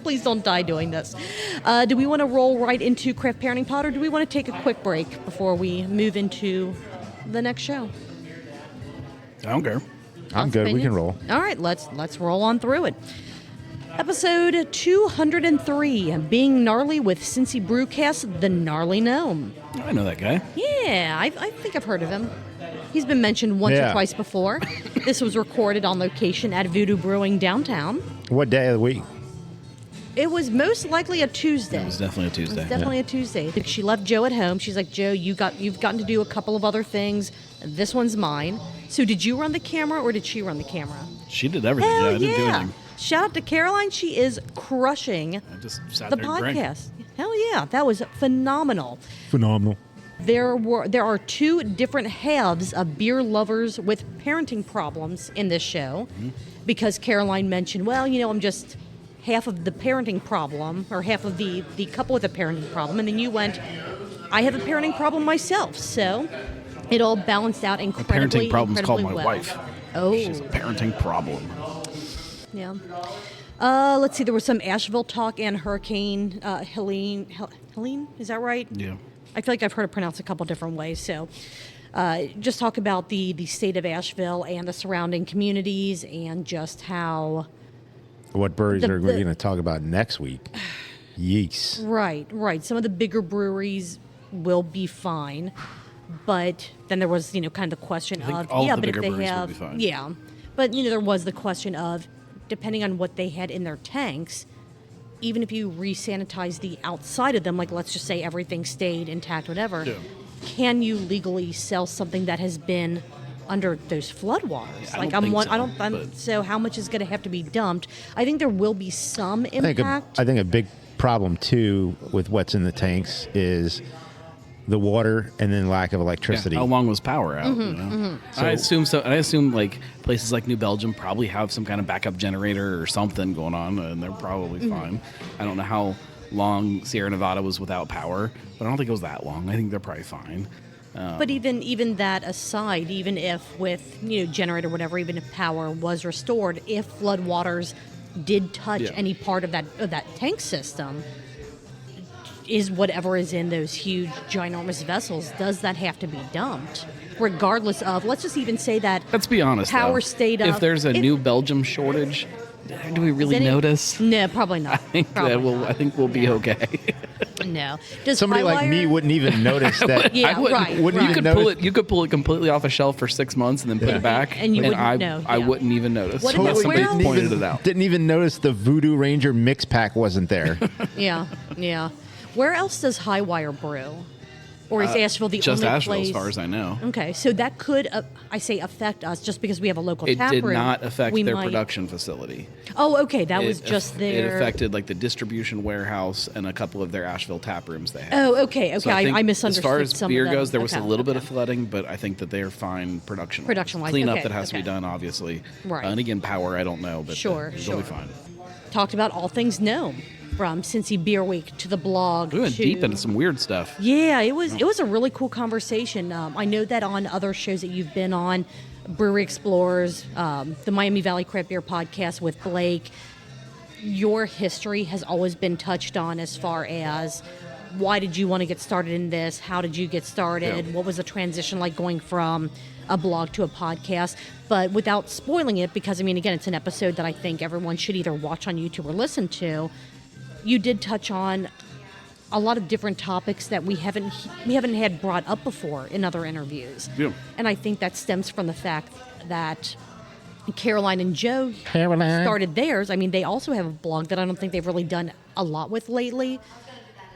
Please don't die doing this. Do we want to roll right into Craft Parenting Pod, or do we want to take a quick break before we move into the next show? I don't care. I'm good. We can Opinions? roll. All right, let's roll on through it. Episode 203, being gnarly with Cincy Brewcast, the Gnarly Gnome. I know that guy. Yeah, I think I've heard of him. He's been mentioned once or Yeah. twice before. This was recorded on location at Voodoo Brewing downtown. What day of the week? It was most likely a Tuesday. It was definitely a Tuesday. It's definitely a Tuesday. She left Joe at home. She's like, Joe, you've gotten to do a couple of other things. This one's mine. So did you run the camera or did she run the camera? She did everything. Hell I didn't do yeah. anything. Shout out to Caroline. She is crushing I just sat the there and drank. podcast. Hell yeah, that was phenomenal. Phenomenal. There are two different halves of beer lovers with parenting problems in this show, because Caroline mentioned, well, I'm just half of the parenting problem, or half of the couple with a parenting problem, and then you went, I have a parenting problem myself, so it all balanced out incredibly. Parenting problem's called my well. wife. Oh, She's a parenting problem. yeah. Let's see. There was some Asheville talk and Hurricane Helene. Helene, is that right? Yeah. I feel like I've heard it pronounced a couple different ways. So, just talk about the state of Asheville and the surrounding communities, and just how. What breweries are we going to talk about next week? Yeeks. Right. Some of the bigger breweries will be fine, but then there was, kind of the question of, all yeah, the but if bigger they breweries will have, be fine. yeah, but there was the question of, depending on what they had in their tanks, even if you re-sanitize the outside of them, like let's just say everything stayed intact, whatever, can you legally sell something that has been under those floodwaters? So how much is going to have to be dumped? I think there will be some impact. I think a big problem too with what's in the tanks is the water and then lack of electricity. Yeah, how long was power out? So, I assume so. I assume like places like New Belgium probably have some kind of backup generator or something going on, and they're probably fine. I don't know how long Sierra Nevada was without power, but I don't think it was that long. I think they're probably fine. But even that aside, even if with generator whatever, even if power was restored, if floodwaters did touch any part of that tank system, is whatever is in those huge ginormous vessels, does that have to be dumped? Regardless of, let's just even say that. Let's be honest. Power stayed up. If there's a New Belgium shortage, do we really notice? No, probably not. I think we'll be okay. No. Does Somebody like me wouldn't even notice that. Yeah, right. You could pull it completely off a shelf for 6 months and then put it back, and you wouldn't know. I wouldn't even notice. What unless about somebody where pointed it out. Didn't even notice the Voodoo Ranger mix pack wasn't there. Yeah. Where else does Highwire brew? Or is Asheville the just only Asheville, place? as far as I know. Okay, so that could, affect us just because we have a local tap room. It did not affect their production facility. Oh, okay, that was just their... It affected like the distribution warehouse and a couple of their Asheville tap rooms they had. Oh, okay, So I misunderstood. As far as some beer of them. goes, there was a Okay. little bit of flooding, but I think that they're fine production-wise. Cleanup that has to be done, obviously. Right. And again, power, I don't know, but Sure. they'll be fine. Talked about all things Gnome, from Cincy Beer Week to the blog. We went deep into some weird stuff. Yeah, it was a really cool conversation. I know that on other shows that you've been on, Brewery Explorers, the Miami Valley Craft Beer Podcast with Blake, your history has always been touched on as far as why did you want to get started in this? How did you get started? Yeah. What was the transition like going from a blog to a podcast? But without spoiling it, because, again, it's an episode that I think everyone should either watch on YouTube or listen to, you did touch on a lot of different topics that we haven't had brought up before in other interviews. Yeah. And I think that stems from the fact that Caroline and Joe started theirs. They also have a blog that I don't think they've really done a lot with lately,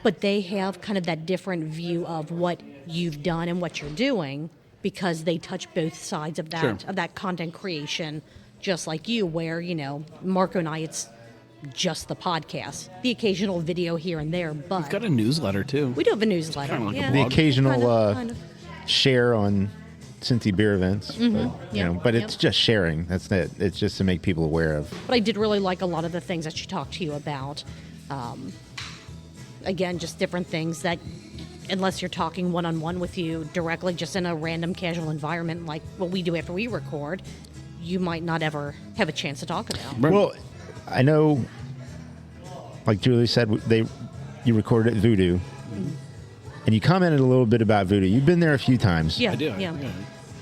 but they have kind of that different view of what you've done and what you're doing, because they touch both sides of that content creation, just like you, where, Marco and I, it's just the podcast, the occasional video here and there, but We've got a newsletter too. we do have a newsletter. Kinda like a yeah. The blog. occasional Kind of. share on Cincy beer events, but it's just sharing. That's it. It's just to make people aware of. But I did really like a lot of the things that she talked to you about. Again, just different things that, unless you're talking one-on-one with you directly, just in a random casual environment like what we do after we record, you might not ever have a chance to talk about. Right. Well, I know, like Julie said, you recorded at Voodoo, and you commented a little bit about Voodoo. You've been there a few times. Yeah, I do. yeah.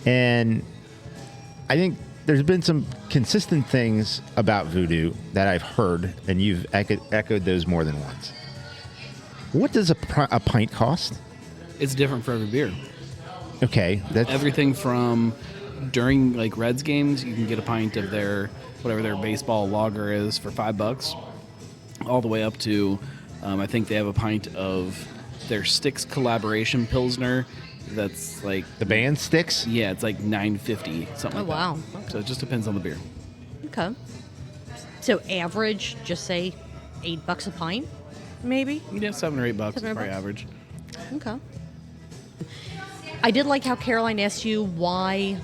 And I think there's been some consistent things about Voodoo that I've heard, and you've echoed those more than once. What does a pint cost? It's different for every beer. Okay. That's Everything from during like Reds games, you can get a pint of whatever their baseball lager is for $5, all the way up to I think they have a pint of their Styx collaboration Pilsner that's like the band Styx? Yeah, it's like $9.50, something Oh, like wow. that. Okay. So it just depends on the beer. Okay. So average, just say $8 a pint? maybe. Yeah, $7 or $8 is $7 or probably $8. average. Okay. I did like how Caroline asked you why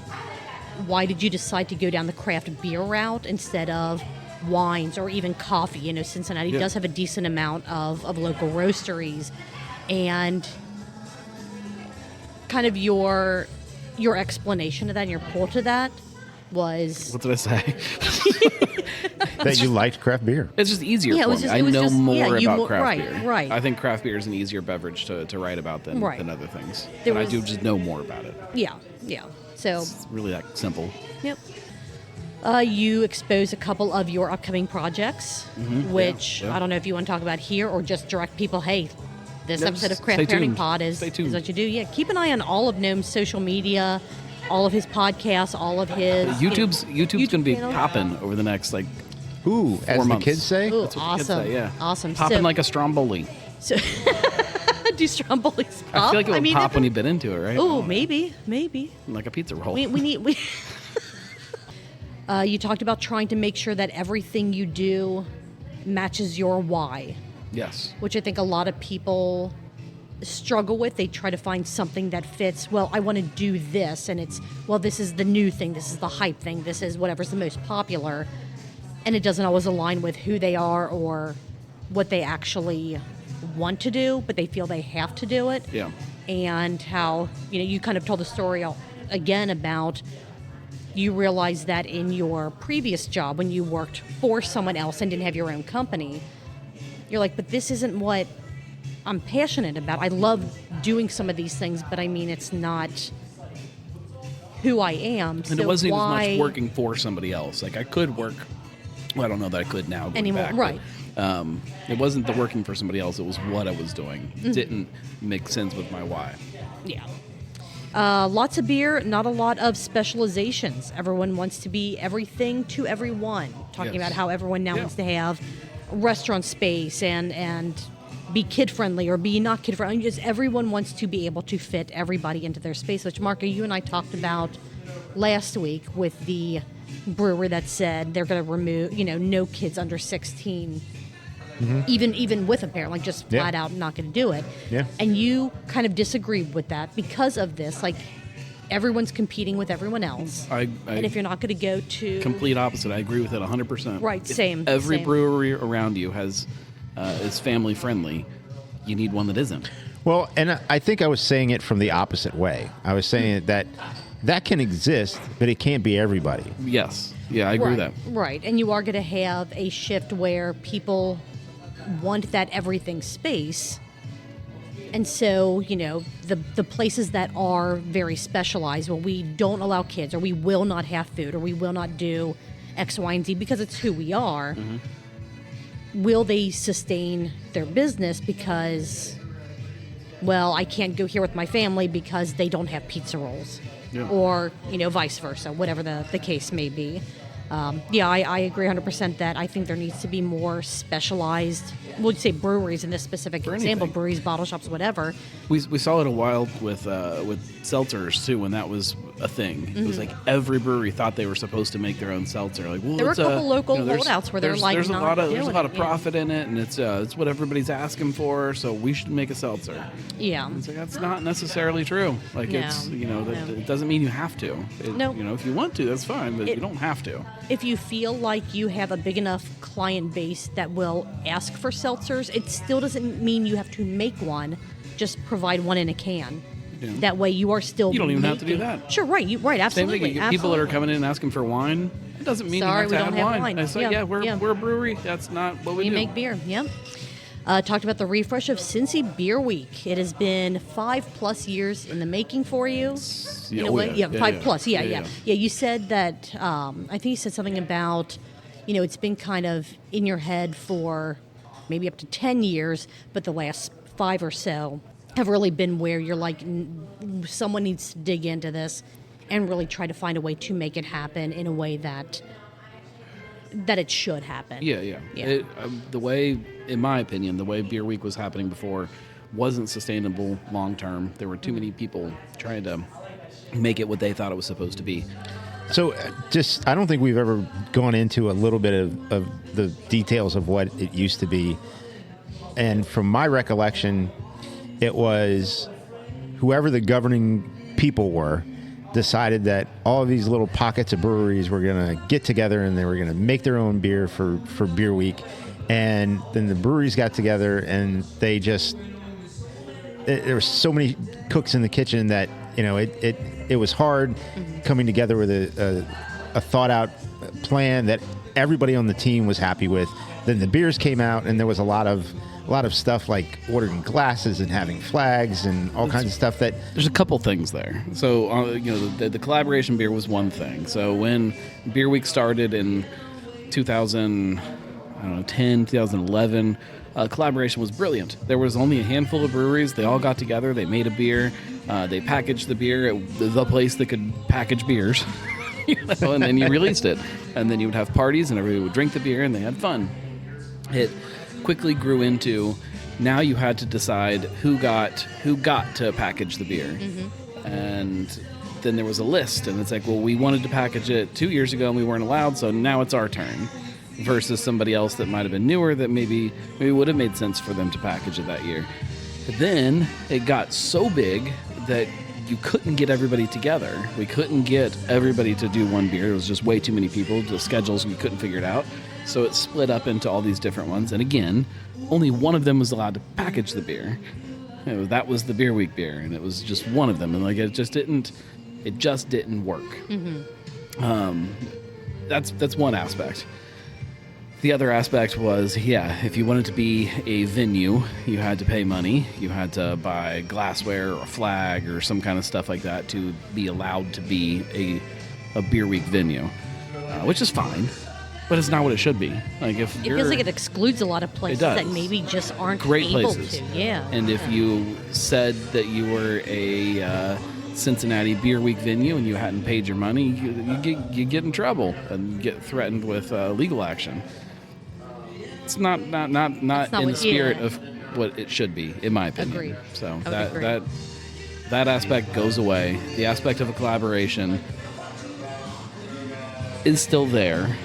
did you decide to go down the craft beer route instead of wines or even coffee? You know, Cincinnati does have a decent amount of local roasteries, and kind of your explanation of that and your pull to that was What did I say? That you liked craft beer. It's just easier Yeah, it for was me. just- I it was know just- more yeah, you about mo- craft right, beer. right. I think craft beer is an easier beverage to write about than Right. other things. There And I was- do just know more about it. yeah. So It's really that simple. yep. You expose a couple of your upcoming projects, which yeah. I don't know if you want to talk about here or just direct people. Hey, this Yep, episode of stay Craft Parenting tuned. Pod is Stay tuned. what you do. Yeah, keep an eye on all of Gnome's social media, all of his podcasts, all of his YouTube's going to be channel. popping over the next Ooh, as the months. kids say. Ooh, That's what the awesome, kids say, yeah. awesome. Popping So- like a Stromboli. So, do Strombolis pop? I feel like it would mean, pop when you bit into it, right? Oh, maybe. Like a pizza roll. We need. You talked about trying to make sure that everything you do matches your why, Yes. which I think a lot of people struggle with. They try to find something that fits. Well, I want to do this, and it's, well, this is the new thing. This is the hype thing. This is whatever's the most popular, and it doesn't always align with who they are or what they actually want to do, but they feel they have to do it. Yeah. And how, you kind of told the story again about you realized that in your previous job when you worked for someone else and didn't have your own company, you're like, but this isn't what I'm passionate about. I love doing some of these things, but I mean, it's not who I am. And it wasn't even as much working for somebody else. Like I could work. Well, I don't know that I could now. Going Anymore, back, right. But, it wasn't the working for somebody else. It was what I was doing. It didn't make sense with my why. Yeah. Lots of beer, not a lot of specializations. Everyone wants to be everything to everyone. Talking Yes. about how everyone now Yeah. wants to have restaurant space and be kid friendly or be not kid friendly. Just everyone wants to be able to fit everybody into their space, which Marco, you and I talked about last week with the brewer that said they're going to remove, no kids under 16. Even with a parent, like just Yeah. flat out not going to do it. Yeah. And you kind of disagreed with that because of this. Like everyone's competing with everyone else. I And if you're not going to go to complete opposite. I agree with it 100%. Right, If same, Every same. brewery around you is family friendly. You need one that isn't. Well, and I think I was saying it from the opposite way. I was saying that can exist, but it can't be everybody. Yes. Yeah, I agree with that. Right. And you are going to have a shift where people want that everything space. And so, the places that are very specialized, well, we don't allow kids, or we will not have food, or we will not do X, Y, and Z because it's who we are. Mm-hmm. Will they sustain their business because, well, I can't go here with my family because they don't have pizza rolls? Yeah. Or, vice versa, whatever the case may be. I agree 100% that I think there needs to be more specialized, we'll say breweries in this specific For example, anything. breweries, bottle shops, whatever. We saw it a while with seltzers too, when that was a thing. It was like every brewery thought they were supposed to make their own seltzer. Like, well, There were it's a couple local there's- holdouts where they're there's- like there's not a lot of doing it, yeah. profit in it, and it's what everybody's asking for. So we should make a seltzer. Yeah. It's like that's not necessarily true. Like No, it's no. it doesn't mean you have to. No. If you want to, that's fine, but you don't have to. If you feel like you have a big enough client base that will ask for seltzers, it still doesn't mean you have to make one. Just provide one in a can. Yeah. That way you are still You don't even have to do making- that. Sure, right. Right, Same absolutely. thing. You get people that are absolutely. coming in and asking for wine. It doesn't mean Sorry, you we have to don't have have wine. wine. I say, Yeah, we're yeah. a brewery. That's not what we We do. make beer, yep. Talked about the refresh of Cincy Beer Week. It has been 5+ years in the making for you. Yeah, In a oh, way. yeah. Yeah, Yeah, 5+. yeah. Yeah. You said that, I think you said something about, it's been kind of in your head for maybe up to 10 years, but the last 5 or so have really been where you're like, someone needs to dig into this and really try to find a way to make it happen in a way that it should happen. Yeah. Yeah. The way, in my opinion, the way Beer Week was happening before wasn't sustainable long term. There were too many people trying to make it what they thought it was supposed to be. So, I don't think we've ever gone into a little bit of the details of what it used to be. and from my recollection, it was whoever the governing people were decided that all of these little pockets of breweries were going to get together and they were going to make their own beer for Beer Week. And then the breweries got together and they just, there were so many cooks in the kitchen that, it was hard coming together with a thought out plan that everybody on the team was happy with. Then the beers came out and there was a lot of stuff like ordering glasses and having flags and all kinds of stuff that... There's a couple things there. So, the collaboration beer was one thing. So when Beer Week started in 2010, 2011, collaboration was brilliant. There was only a handful of breweries. They all got together. They made a beer. They packaged the beer at the place that could package beers. And then you released it. And then you would have parties and everybody would drink the beer and they had fun. It quickly grew into now you had to decide who got to package the beer. And then there was a list, and it's like, well, we wanted to package it 2 years ago and we weren't allowed, so now it's our turn, versus somebody else that might have been newer that maybe would have made sense for them to package it that year. But then it got so big that you couldn't get everybody together. We couldn't get everybody to do one beer. It was just way too many people. The schedules, we couldn't figure it out. So it split up into all these different ones. And again, only one of them was allowed to package the beer. That was the Beer Week beer, and it was just one of them. And it just didn't work. That's one aspect. The other aspect was, if you wanted to be a venue, you had to pay money. You had to buy glassware or a flag or some kind of stuff like that to be allowed to be a Beer Week venue, which is fine. But it's not what it should be. It feels like it excludes a lot of places that maybe just aren't great able places. to. Yeah. And if you said that you were a Cincinnati Beer Week venue and you hadn't paid your money, you get in trouble and get threatened with legal action. It's not in the spirit of what it should be, in my opinion. Agreed. So that aspect goes away. The aspect of a collaboration is still there.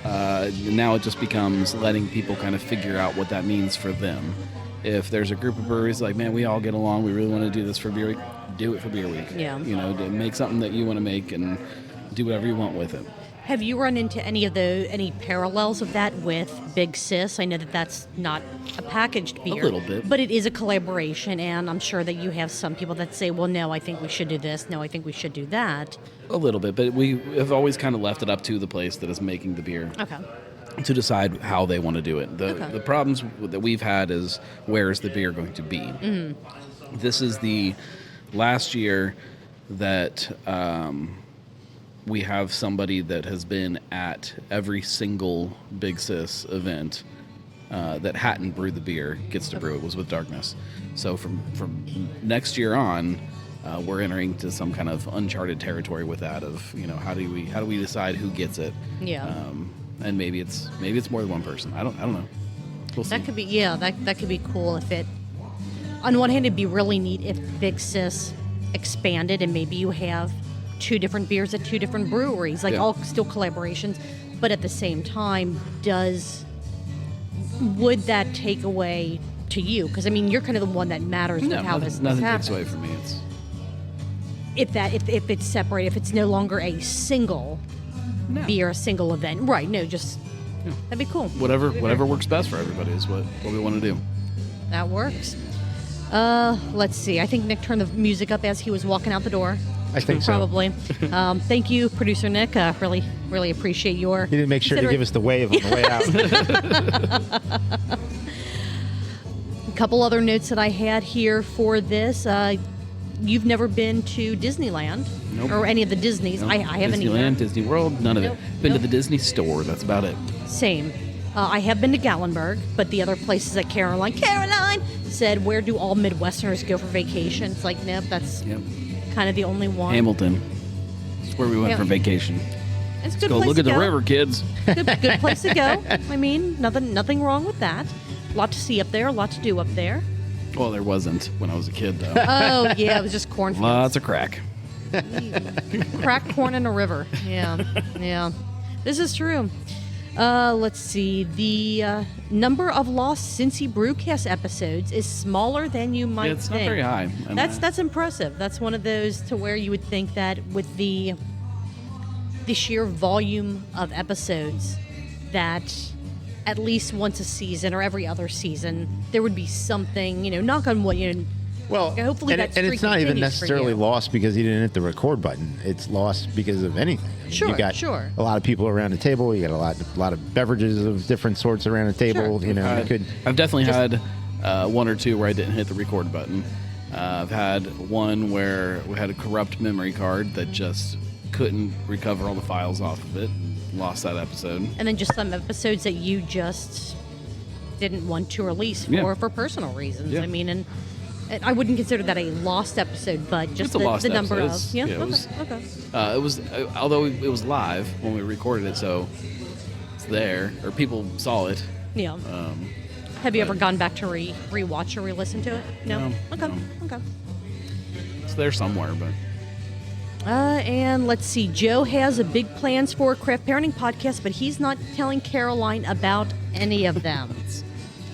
Now it just becomes letting people kind of figure out what that means for them. If there's a group of breweries like, man, we all get along, we really want to do this for Beer Week, do it for Beer Week. Yeah. Make something that you want to make and do whatever you want with it. Have you run into any parallels of that with Big Sis? I know that that's not a packaged beer. A little bit. But it is a collaboration, and I'm sure that you have some people that say, well, no, I think we should do this. No, I think we should do that. A little bit, but we have always kind of left it up to the place that is making the beer. Okay. To decide how they want to do it. The problems that we've had is, where is the beer going to be? This is the last year that we have somebody that has been at every single Big Sis event that hadn't brewed the beer gets to brew it. Was with Darkness. So from next year on, we're entering to some kind of uncharted territory with that. Of how do we decide who gets it? Yeah. And maybe it's more than one person. I don't know. We'll see. That could be that could be cool if it. On one hand, it'd be really neat if Big Sis expanded and maybe you have 2 different beers at 2 different breweries, all still collaborations, but at the same time, would that take away to you? Because you're kind of the one that matters with how this nothing happens. takes away from me. It's If it's separate, if it's no longer a single beer, a single event, right? No, just that'd be cool. Whatever works best for everybody is what we want to do. That works. Let's see. I think Nick turned the music up as he was walking out the door. I think so. Probably. Thank you, producer Nick. Really, really appreciate your. He didn't make sure to give us the wave on the way out. A couple other notes that I had here for this. You've never been to Disneyland? Nope. Or any of the Disneys? Nope. I haven't either. Disneyland, Disney World, none of Nope. it. Been to the Disney store. That's about it. Same. I have been to Gatlinburg, but the other places that Caroline said, where do all Midwesterners go for vacation? It's like, nope, that's kind of the only one. Hamilton. That's where we went for vacation. It's a good Go place look to at the go. river, kids. Good place to go. Nothing wrong with that. A lot to see up there, a lot to do up there. Well, there wasn't when I was a kid, though. Oh, yeah, it was just cornfields. Lots of crack. Cracked corn in a river. Yeah. This is true. Let's see. The number of lost Cincy Brewcast episodes is smaller than you might It's think. not very high. And That's impressive. That's one of those to where you would think that with the sheer volume of episodes, that at least once a season or every other season there would be something. Knock on wood. Well, hopefully and, that and streak it's not even continues for necessarily you. lost because you didn't hit the record button. It's lost because of anything. I mean, Sure, you got sure. a lot of people around the table. You got a lot of beverages of different sorts around the table. Sure. You know, you could. I've definitely had one or two where I didn't hit the record button. I've had one where we had a corrupt memory card that just couldn't recover all the files off of it. Lost that episode. And then just some episodes that you just didn't want to release Yeah. for personal reasons. Yeah. I mean, and I wouldn't consider that a lost episode, but just It's a lost the number episode. of. It's- Yeah. yeah, it was- Okay. It was, although it was live when we recorded it, so it's there, or people saw it. Yeah. Have you ever gone back to rewatch or re-listen to it? No. Okay. Okay. It's there somewhere, but And let's see. Joe has a big plans for a craft parenting podcast, but he's not telling Caroline about any of them.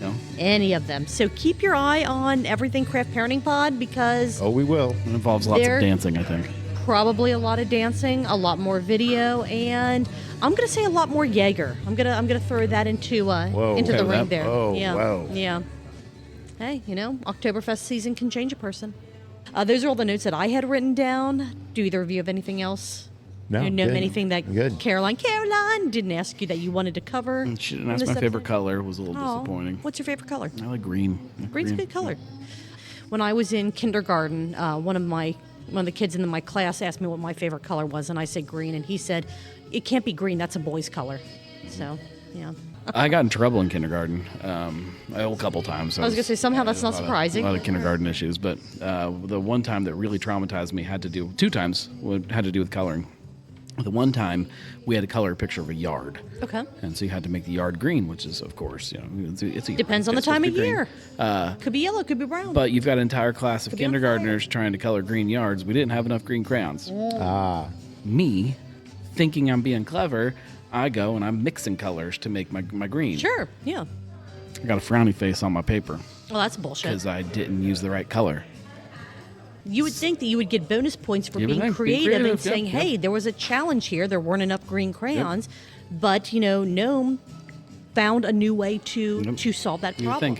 no. Any of them. So keep your eye on Everything Craft Parenting Pod because Oh, we will. It involves lots There- of dancing, I think. probably a lot of dancing, a lot more video, and I'm gonna say a lot more Jaeger. I'm gonna throw that into Whoa. into the Okay, ring that- there. oh, yeah. whoa. Yeah. Hey, Oktoberfest season can change a person. Those are all the notes that I had written down. Do either of you have anything else? No, You know good. anything that Good. Caroline didn't ask you that you wanted to cover? She didn't in ask this my favorite episode? color. It was a little Aw, disappointing. What's your favorite color? I like green. Green's a good color. When I was in kindergarten, one of the kids in my class asked me what my favorite color was, and I said green, and he said, "It can't be green. That's a boy's color." So, yeah. I got in trouble in kindergarten a couple times. I was gonna say, somehow that's not a surprising. lot of kindergarten issues, but the one time that really traumatized me two times had to do with coloring. The one time we had to color a picture of a yard. Okay. And so you had to make the yard green, which is, of course, it's a Depends on the it's supposed time to of be green. year. Could be yellow, could be brown. But you've got an entire class of Could be on kindergartners trying to color green yards. We didn't have enough green crayons. Ah, Me, thinking I'm being clever, I go and I'm mixing colors to make my green. Sure. Yeah. I got a frowny face on my paper Well, that's bullshit. because I didn't use the right color. You would think that you would get bonus points for You would being think, being creative and creative, saying, yeah, "Hey, there was a challenge here. There weren't enough green crayons," but Gnome found a new way to solve that You would problem.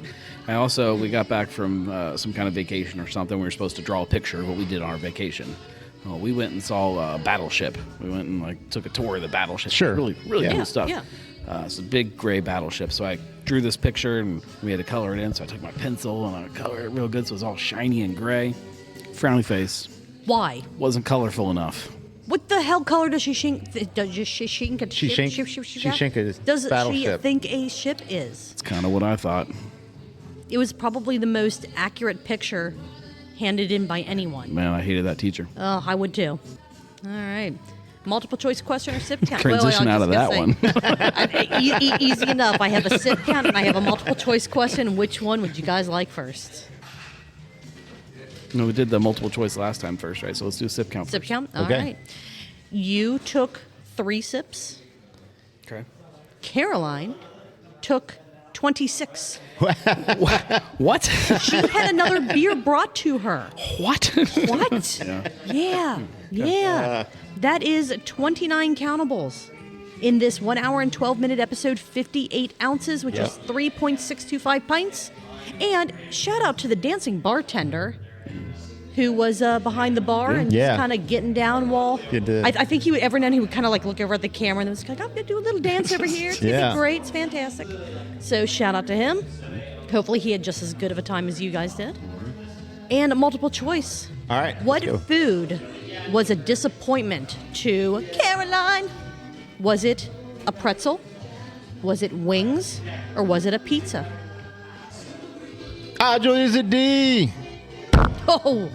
think. We got back from some kind of vacation or something. We were supposed to draw a picture of what we did on our vacation. Well, we went and saw a battleship. We went and took a tour of the battleship. Sure. Really, really Yeah. cool stuff. Yeah. It's a big gray battleship. So I drew this picture and we had to color it in. So I took my pencil and I colored it real good. So it was all shiny and gray. Frowny face. Why? Wasn't colorful enough. What the hell color does she shink? Does she shink a She ship? shink- she shink a Does she battleship. think a ship is? It's kind of what I thought. It was probably the most accurate picture handed in by anyone. Man, I hated that teacher. Oh, I would too. All right. Multiple choice question or sip count? Transition I out was of just that gonna say, easy enough. I have a sip count and I have a multiple choice question. Which one would you guys like first? No, we did the multiple choice last time first, right? So let's do a sip count Sip first. count? All Okay. right. You took 3 sips. Okay. Caroline took 26. What? She had another beer brought to her. What? What? Yeah. That is 29 countables. In this 1 hour and 12-minute episode, 58 ounces, which Yep. is 3.625 pints. And shout out to the dancing bartender who was behind the bar and Yeah. just kind of getting down while... Good to- I think he would, every now and then he would kind of look over at the camera and was like, I'm going to do a little dance over here. It's going to Yeah. be great. It's fantastic. So shout out to him. Hopefully he had just as good of a time as you guys did. And a multiple choice. All right, What let's go. food was a disappointment to Caroline? Was it a pretzel? Was it wings? Or was it a pizza? Julius a D. Oh,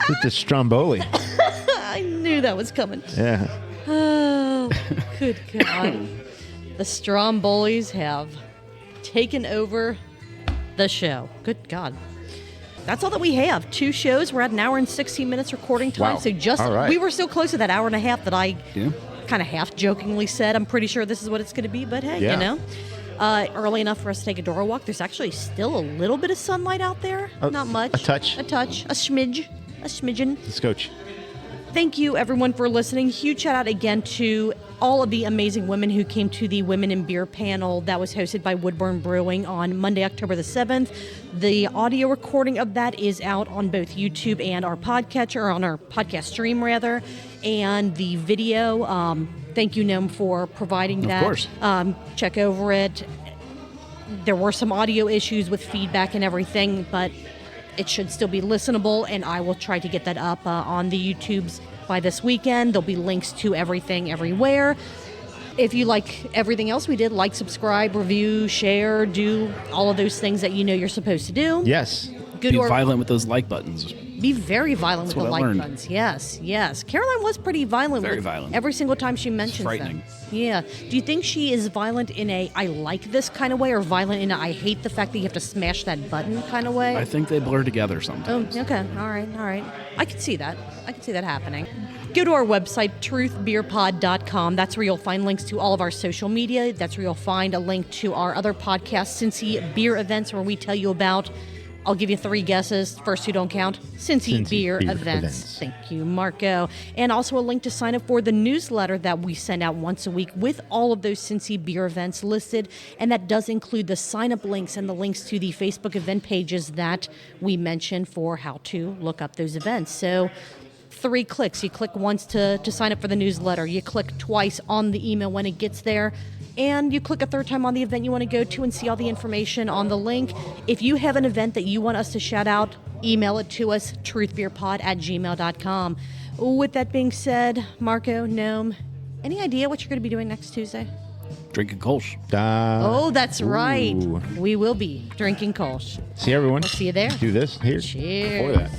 It's the Stromboli. I knew that was coming. Yeah. Oh, good God. The Strombolis have taken over the show. Good God. That's all that we have. 2 shows. We're at an hour and 16 minutes recording time. Wow. So just All right. we were so close to that hour and a half that I Yeah. kind of half jokingly said, I'm pretty sure this is what it's going to be, but hey, Yeah. you know. Early enough for us to take a Dora walk. There's actually still a little bit of sunlight out there. Not much. A touch. A smidgen. The scotch. Thank you, everyone, for listening. Huge shout out again to all of the amazing women who came to the Women in Beer panel that was hosted by Woodburn Brewing on Monday, October the 7th. The audio recording of that is out on both YouTube and our podcatcher, or on our podcast stream, rather. And the video, thank you, Gnome, for providing that. Of course. Check over it. There were some audio issues with feedback and everything, but it should still be listenable, and I will try to get that up on the YouTubes by this weekend. There'll be links to everything everywhere. If you like everything else we did, like, subscribe, review, share, do all of those things that you know you're supposed to do. Yes. Go Be to our- violent with those like buttons. Be very violent That's with the what I like learned. buttons. Yes, yes. Caroline was pretty violent. Very with violent. Every single time she mentions them. frightening. Yeah. Do you think she is violent in a I like this kind of way, or violent in a I hate the fact that you have to smash that button kind of way? I think they blur together Oh, sometimes. okay. All right. I can see that. Happening. Go to our website, truthbeerpod.com. That's where you'll find links to all of our social media. That's where you'll find a link to our other podcast, Cincy Beer Events, where we tell you about, I'll give you 3 guesses. First two don't count. Cincy Beer Events. Thank you, Marco. And also a link to sign up for the newsletter that we send out once a week with all of those Cincy Beer events listed. And that does include the sign-up links and the links to the Facebook event pages that we mentioned for how to look up those events. So 3 clicks. You click once to sign up for the newsletter. You click twice on the email when it gets there. And you click a 3rd time on the event you want to go to and see all the information on the link. If you have an event that you want us to shout out, email it to us, truthbeerpod@gmail.com. With that being said, Marco, Gnome, any idea what you're going to be doing next Tuesday? Drinking Kolsch. Oh, that's right. Ooh. We will be drinking Kolsch. See everyone. We'll see you there. Do this here. Cheers. Before that.